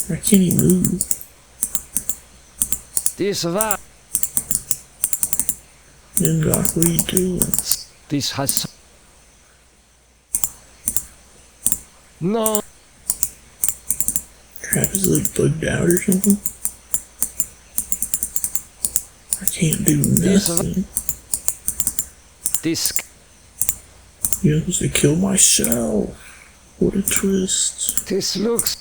Why can't he move? This that... Nimdok, what are you doing? This has... No... Crap, is it like bugged out or something? I can't do nothing. This... You're supposed to kill myself. What a twist. This looks...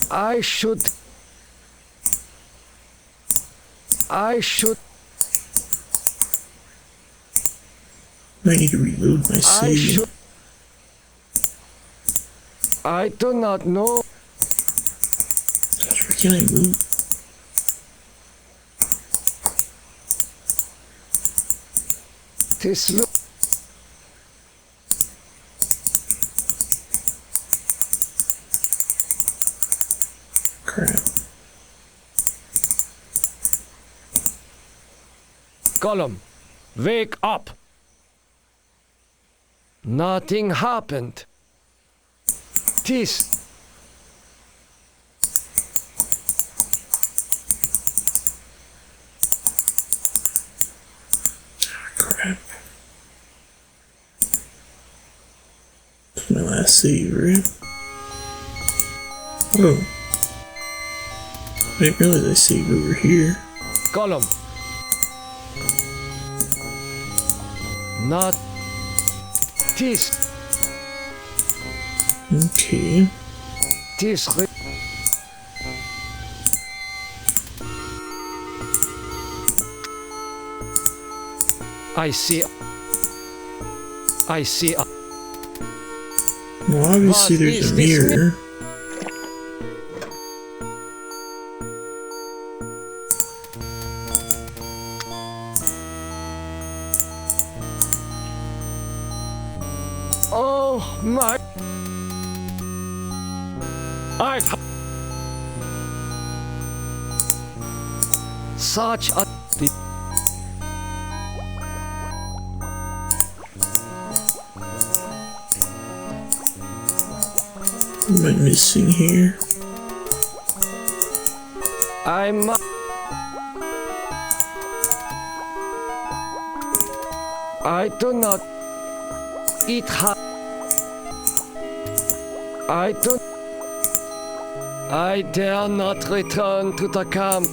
I should... I need to reload my save. I do not know. Gosh, where can I move? This look... Crap. Gollum, wake up! Nothing happened. This... Crap. That's my last save, right? Oh. I didn't realize I saved over here. Gollum. Not... This... Okay. This... I see... Well, obviously What there's is a this mirror. Oh my. Such a. What am I missing here? I do not eat I dare not return to the camp.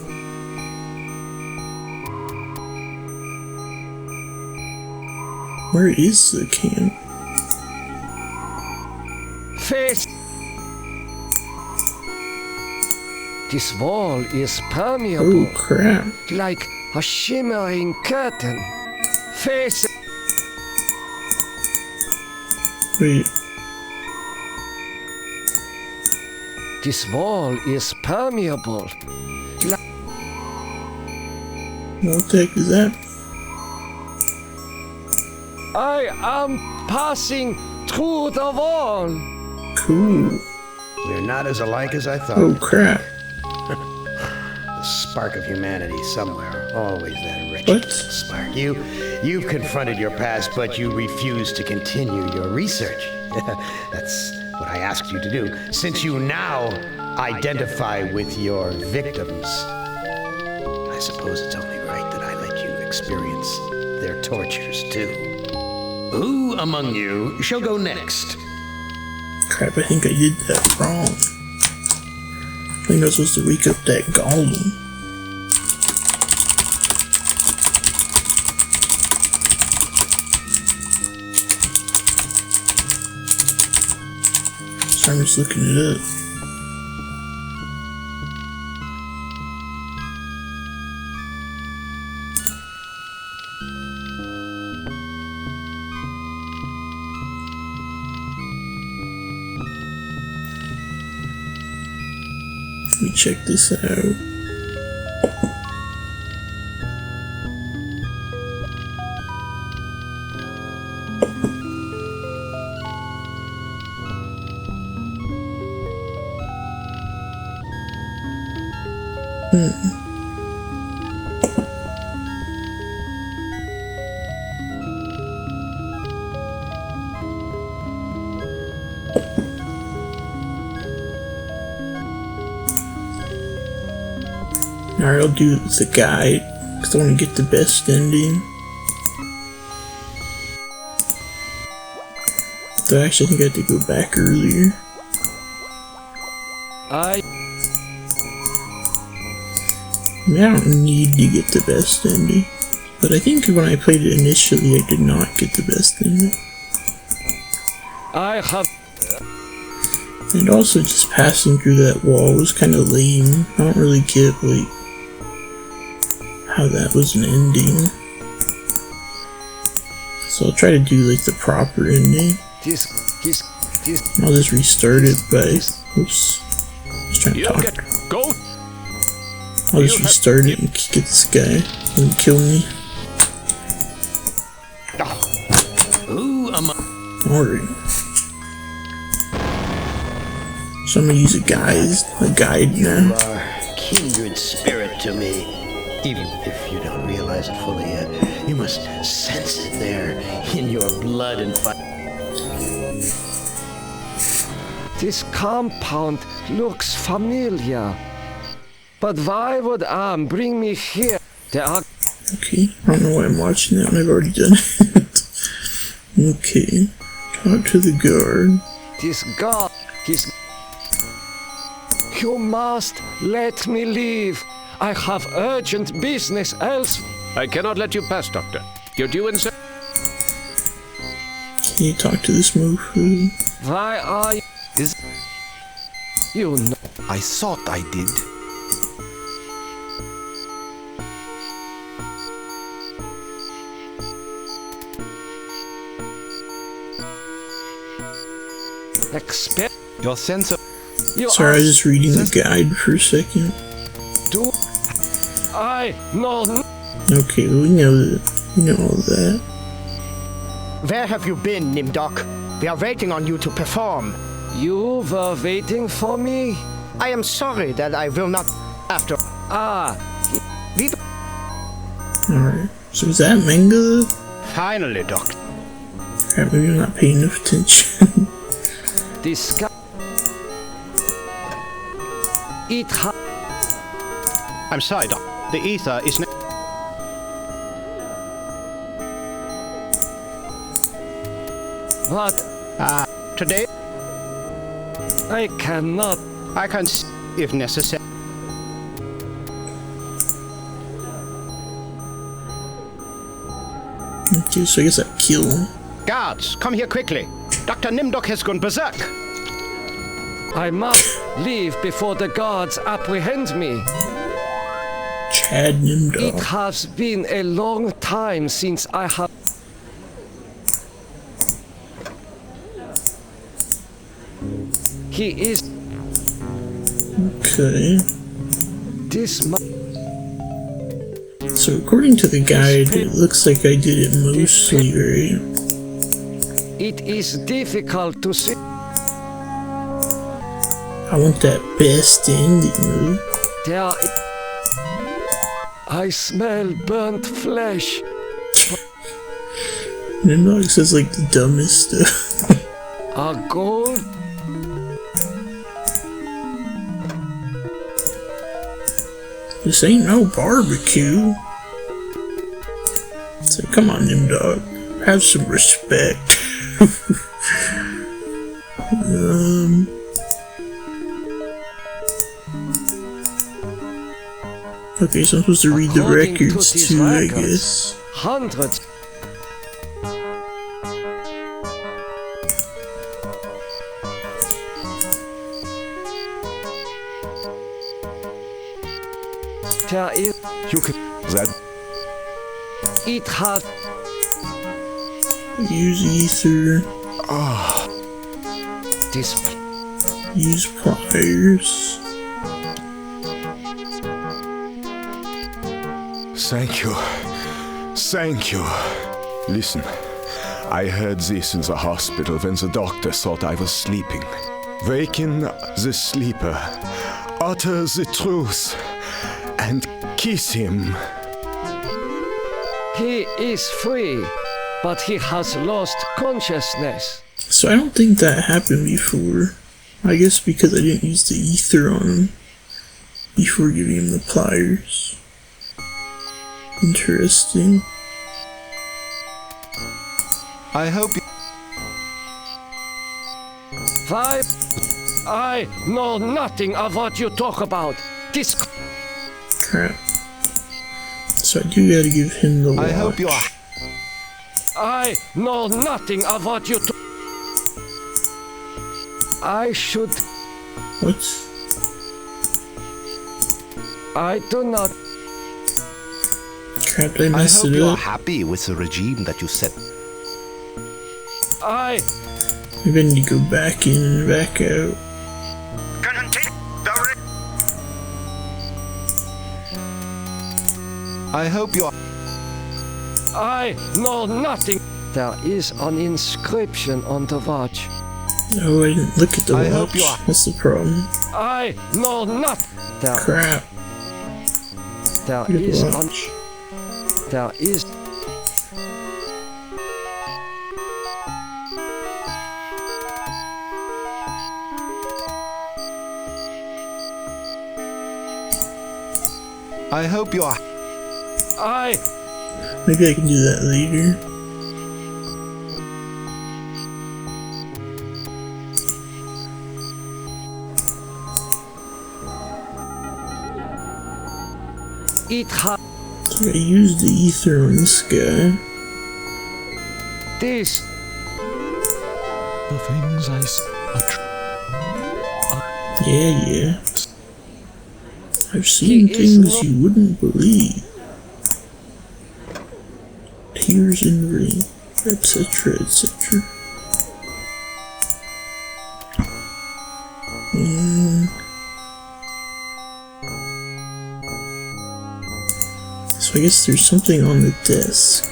Where is the camp? Face. This wall is permeable. Oh crap. Like a shimmering curtain. Face. Wait. This wall is permeable. What the heck is that? I am passing through the wall. Cool. We're not as alike as I thought. Oh crap. The spark of humanity somewhere. Always that wretched What? little spark. You've confronted your past, but you refuse to continue your research. That's what I asked you to do. Since you now identify with your victims, I suppose it's only right that I let you experience their tortures too. Who among you shall go next? Crap, I think I did that wrong. I think I was supposed to wake up that golem. So I'm just looking it up. Let me check this out. Alright, I'll do the guide, because I want to get the best ending. So actually, I think I had to go back earlier. I don't need to get the best ending. But I think when I played it initially, I did not get the best ending. And also, just passing through that wall was kind of lame. I don't really get, like, how that was an ending. So I'll try to do, like, the proper ending. I'll just restart it by... Oops. I was trying to talk. I'll just restart it and get this guy and kill me. Alright. So I'm gonna use a guide now. You are kindred spirit to me. Even if you don't realize it fully yet, you must sense it there in your blood and fire. This compound looks familiar. But why would Am bring me here? There are... Okay, I don't know why I'm watching that when I've already done it. Okay, talk to the guard. This guard, You must let me leave. I have urgent business else. I cannot let you pass, Doctor. You're due in... Can you talk to this mofo? Why are you... You know... I thought I did. Expect... Your sense of... Sorry, I was just reading the guide for a second. I know... Okay, well, we know all that. Where have you been, Nimdok? We are waiting on you to perform. You were waiting for me? I am sorry that I will not after. We Alright, so is that Manga? Finally, Doctor. Alright, maybe I'm not paying enough attention. This guy. I'm sorry, Doc. The ether is What? today. I cannot. I can see if necessary. Okay, so I guess I kill him. Guards, come here quickly. Dr. Nimdok has gone berserk. I must leave before the guards apprehend me. Chad It Nimdok. has been a long time since I have. He is. Okay. This. So according to the guide, it looks like I did it mostly right. It is difficult to see. I want that best ending move. There. I smell burnt flesh. Nimdok says like the dumbest stuff. A gold. This ain't no barbecue. So come on, Nimdok, have some respect. Okay, so I'm supposed to read the According to records these too, I records, guess. Hundreds. There is. You can. That. It has. Use ether. This. Use pliers. Thank you. Thank you. Listen, I heard this in the hospital when the doctor thought I was sleeping. Waken the sleeper, utter the truth, and kiss him. He is free, but he has lost consciousness. So I don't think that happened before. I guess because I didn't use the ether on him before giving him the pliers. Interesting. I hope you... Five. I know nothing of what you talk about. This. Crap. So I do gotta give him the watch. I hope you are... I know nothing of what you. I should. What? I do not. Crap, did I I mess hope it you are up? happy with the regime that you set. Maybe I need to go back in and back out. Continue the I hope you are... I know nothing. There is an inscription on the watch. Oh, I didn't look at the I watch. hope you are- What's the problem? I know nothing. Crap. There Look at is the an. watch. There is. I hope you are... Maybe I can do that later. It has. So I used the ether on this guy. This. The things I Yeah. I've seen He is things not- you wouldn't believe. Tears in the rain, etc., etc. So I guess there's something on the desk.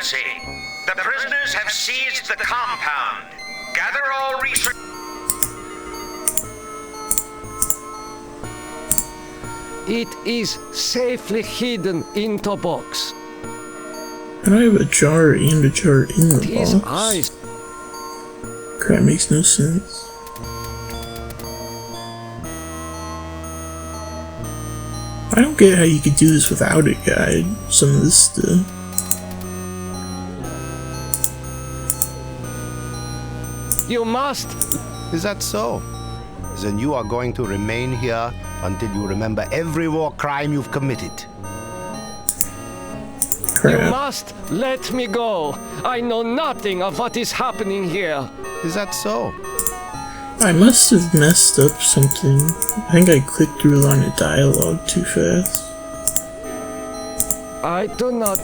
Excellency, the prisoners have seized the compound. Gather all research. It is safely hidden in the box. And I have a jar and a jar in the These box. eyes. Crap, makes no sense. I don't get how you could do this without a guide. Some of this stuff. You must. Is that so? Then you are going to remain here until you remember every war crime you've committed. You Crap. must let me go. I know nothing of what is happening here. Is that so? I must have messed up something. I think I clicked through a line of dialogue too fast. I do not.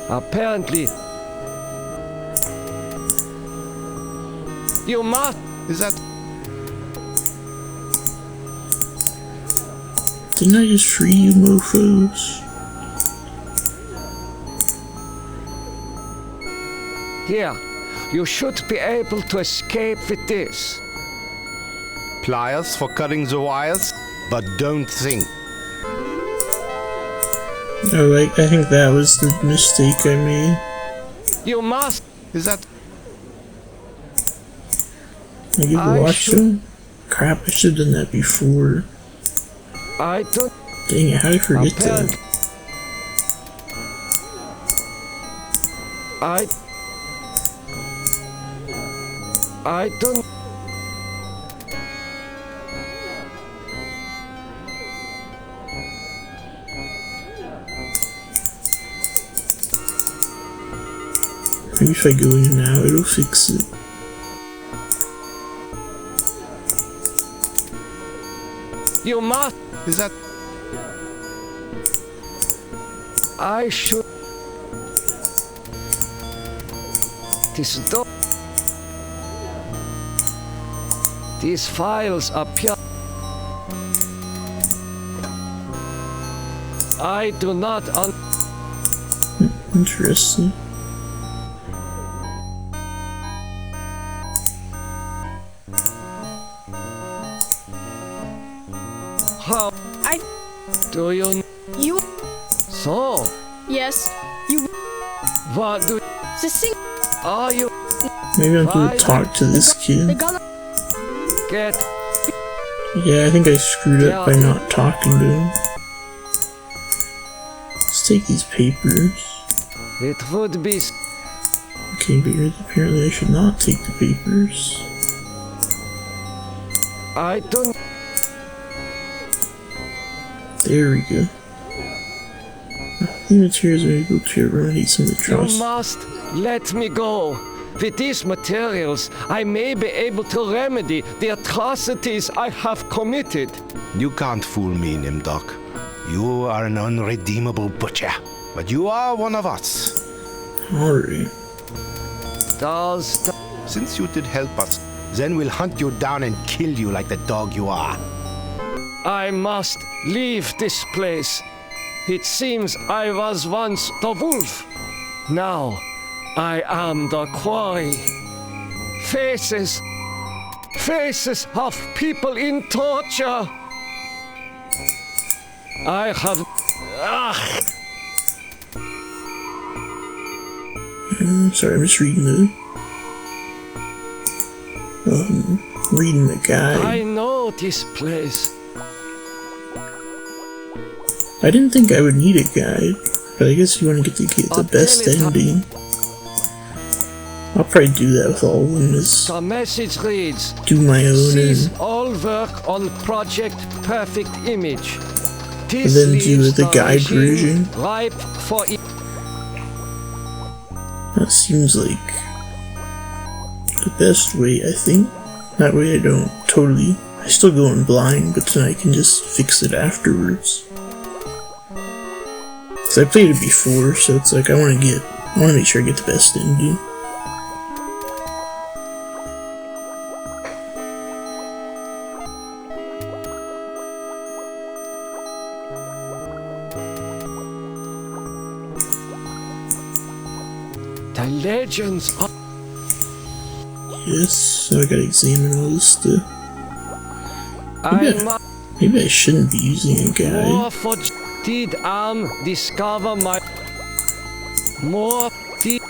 Apparently. You must. Is that... Didn't I just free you mofos? Here. You should be able to escape with this. Pliers for cutting the wires? But don't think. Oh, I think that was the mistake I made. You must. Is that... I give a watch them? Crap, I should have done that before. I don't. Dang it, how did I forget that? I don't. Maybe if I go in now, it'll fix it. You must. Is that... I should. This door. These files appear. I do not Interesting. How? Do you? You. So. Yes. You. What do? The sing. Are you? Maybe I'm gonna talk to this The kid. golem. Get. Yeah, I think I screwed up by not talking to him. Let's take these papers. It would be. Okay, but apparently I should not take the papers. I don't. There we go. The materials are able to remedy some of the You trust. must let me go. With these materials, I may be able to remedy the atrocities I have committed. You can't fool me, Nimdok. You are an unredeemable butcher. But you are one of us. Alright. Since you did help us, then we'll hunt you down and kill you like the dog you are. I must leave this place. It seems I was once the wolf. Now, I am the quarry. Faces of people in torture. I have... Sorry, I'm just reading the guide. I know this place. I didn't think I would need a guide, but I guess you want to get the best ending. I'll probably do that with all of them. Is The message reads, do my own cease and all work on Project Perfect Image. then do the guide version. Ripe for That seems like the best way, I think. That way I don't I still go in blind, but then I can just fix it afterwards. Cause I played it before, so it's like I want to make sure I get the best ending. The legends of... Yes, so I gotta examine all this stuff. Maybe I shouldn't be using a guide. More for did discover my... More did...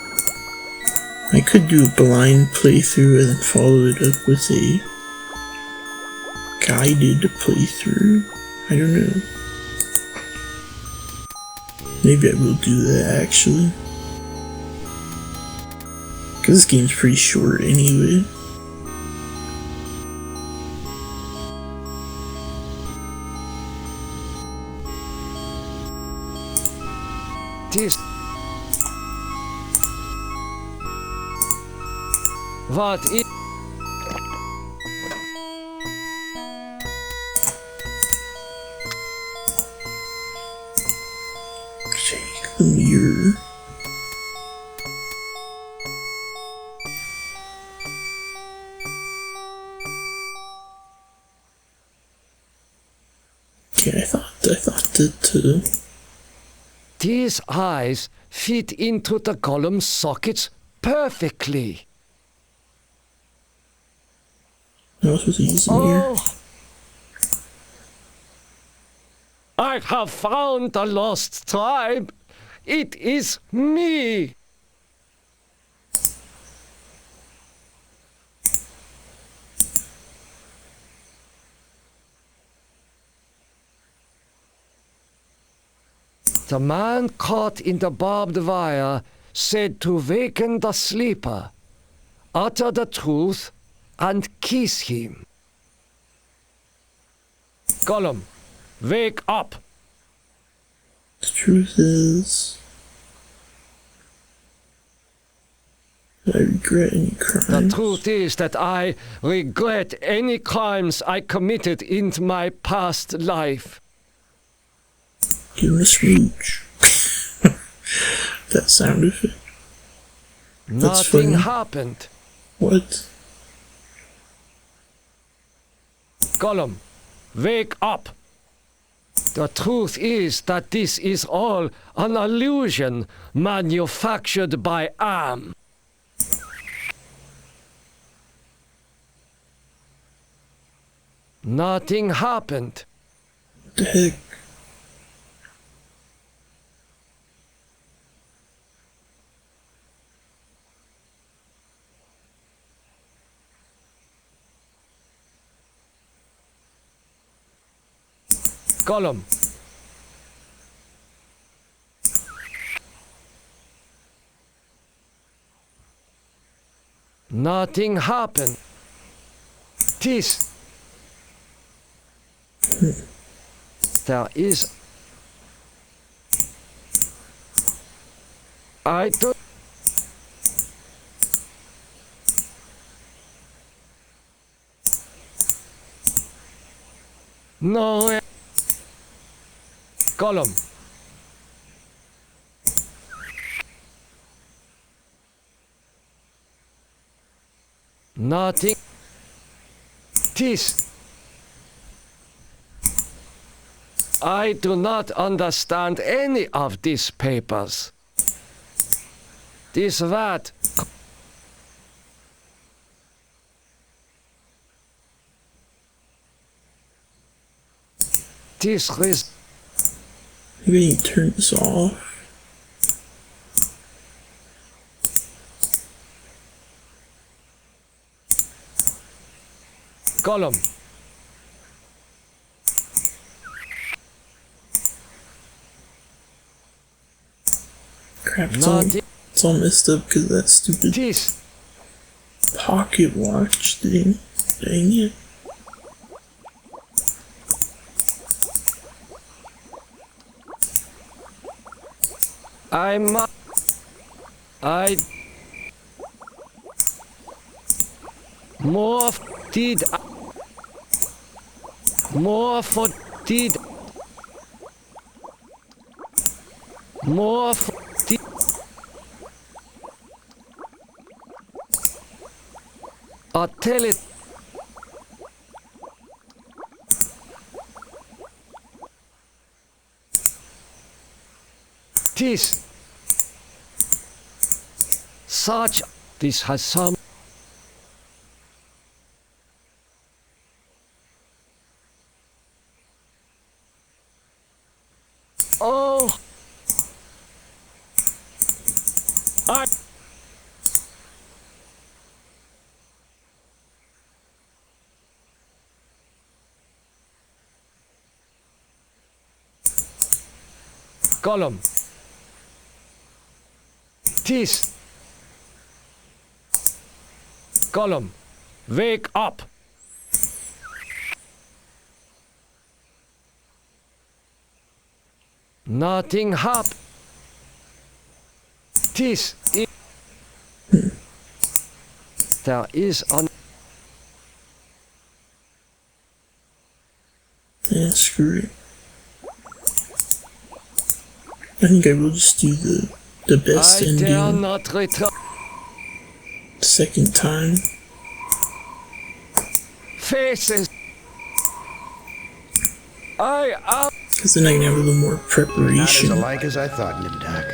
I could do a blind playthrough and then follow it up with a guided playthrough. I don't know. Maybe I will do that actually. Cause this game's pretty short anyway. This... What is... Check the mirror. Okay, I thought that These eyes fit into the column sockets perfectly. I was supposed to use the mirror. I have found the lost tribe. It is me. The man caught in the barbed wire said to waken the sleeper, utter the truth, and kiss him. Gollum, wake up! The truth is, I regret any crimes. The truth is that I regret any crimes I committed in my past life. Give him a smooch. That sound effect. That's Nothing funny. happened. What? Gollum, wake up! The truth is that this is all an illusion manufactured by Am. Nothing happened. What the heck? Gollum. Nothing happened. This. There is... I do... No... Gollum. Nothing. This. I do not understand any of these papers. This what? This is... Maybe you turn this off. Gollum. Crap, it's all messed up because of that stupid this. pocket watch thing. Dang it. More did more for did more for did I tell it this such. This has some. Oh! Gollum. Tis. Gollum, wake up. Nothing hap. Tis. There is an. Yeah, screw it. I think I will just do the best I dare ending not return. second time. Faces. I am. Because then I can have a little more Not as preparation. alike as I thought, Nimdok.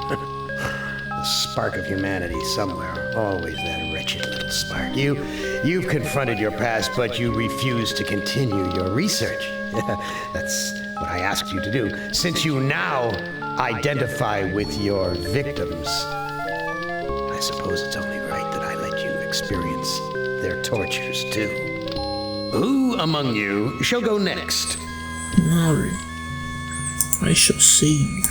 The spark of humanity somewhere. Always that wretched little spark. You've confronted your past, but you refuse to continue your research. That's what I asked you to do. Since you now identify with your victims, I suppose it's only right that I let you experience their tortures too. Who among you shall go next? Alright. I shall save.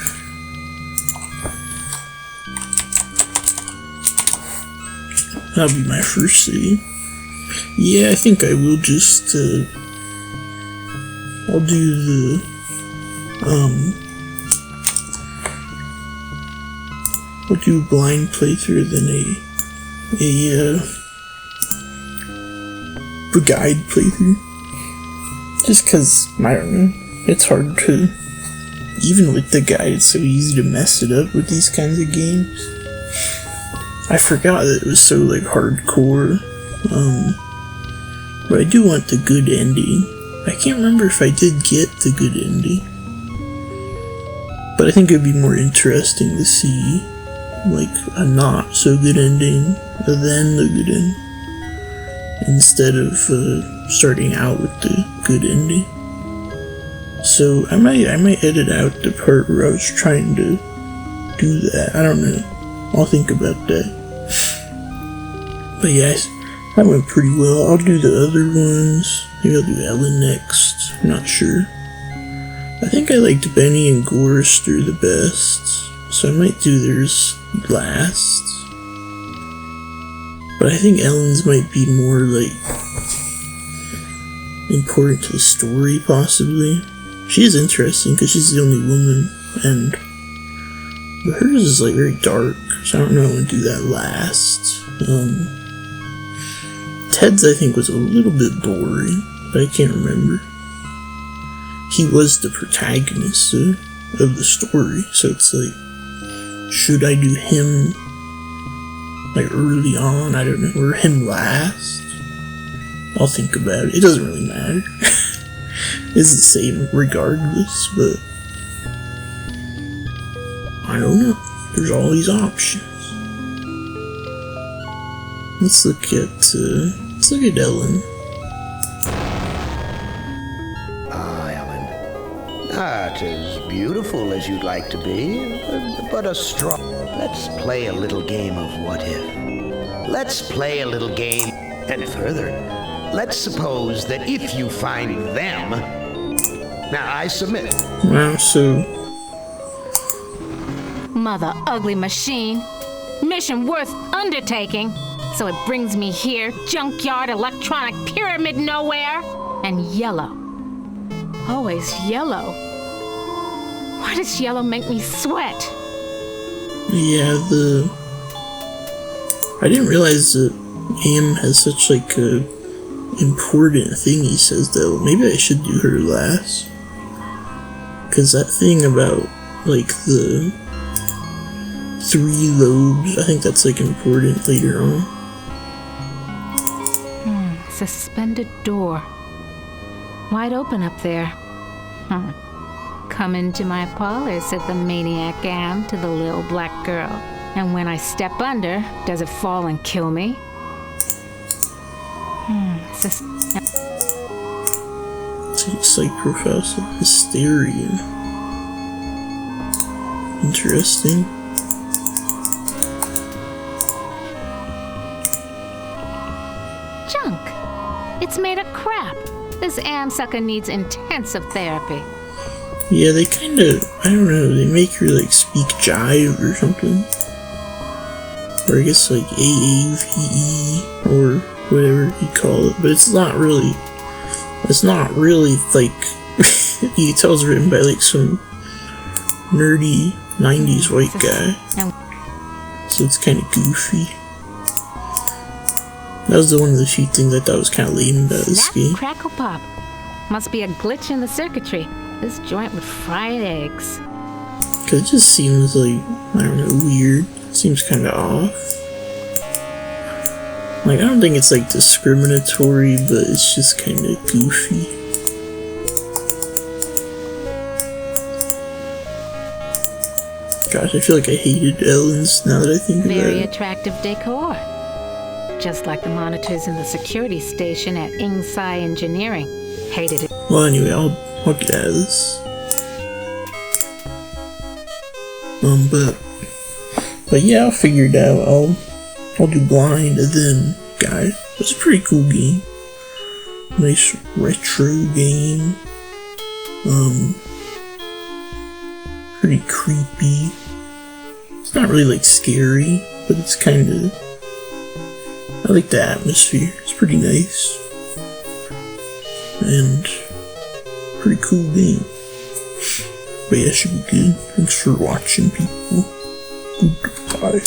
That'll be my first save. Yeah, I think I will just, I'll do the, I'll do a blind playthrough, then a guide playthrough. Just cause, I don't know, it's hard to, even with the guide, it's so easy to mess it up with these kinds of games. I forgot that it was so, like, hardcore, but I do want the good ending. I can't remember if I did get the good ending, but I think it'd be more interesting to see, like, a not so good ending than the good ending, instead of starting out with the good ending. So I might edit out the part where I was trying to do that. I don't know. I'll think about that. But yes, that went pretty well. I'll do the other ones. Maybe I'll do Ellen next. I'm not sure. I think I liked Benny and Gorrister the best, so I might do theirs last. But I think Ellen's might be more, like, important to the story, possibly. She is interesting, because she's the only woman, but hers is, like, very dark, so I don't know if I want to do that last. Ted's, I think, was a little bit boring, but I can't remember. He was the protagonist of the story, so it's like, should I do him, like, early on? I don't know, or him last? I'll think about it. It doesn't really matter. It's the same regardless, but I don't know. There's always options. Let's look at Ellen. Ah, Ellen. Not as beautiful as you'd like to be, but a strong... Let's play a little game of what if. Let's play a little game, and further, let's suppose that if you find them... Now, I submit. Wow, so... Mother ugly machine. Mission worth undertaking. So it brings me here, junkyard, electronic pyramid nowhere, and yellow. Always yellow. Why does yellow make me sweat? Yeah, I didn't realize that Am has such, like, a important thing he says, though. Maybe I should do her last. Because that thing about, like, the 3 lobes, I think that's, like, important later on. Suspended door. Wide open up there. Come into my parlor, said the maniac Am to the little black girl. And when I step under, does it fall and kill me? It's like psychopathal hysteria. Interesting. Junk. It's made of crap. This am sucker needs intensive therapy. Yeah, they kinda, I don't know, they make her like speak jive or something. Or I guess like AAVE or whatever you call it, but it's not really like, you can tell it's written by like some nerdy 90s white guy. So it's kinda goofy. That was one of the few things I thought was kinda lame about this game. Crackle pop. Must be a glitch in the circuitry. This joint with fried eggs. Cause it just seems like, I don't know, weird. Seems kinda off. Like, I don't think it's like discriminatory, but it's just kinda goofy. Gosh, I feel like I hated Ellen's now that I think about it. Very attractive decor. Just like the monitors in the security station at Ingsai Engineering. Hated it. Well, anyway, I'll get out of this. But yeah, I'll figure it out. I'll do blind and then guide. It's a pretty cool game. Nice retro game. Pretty creepy. It's not really like scary, but it's kinda, I like the atmosphere. It's pretty nice. And pretty cool game. But yeah, it should be good. Thanks for watching, people. Goodbye.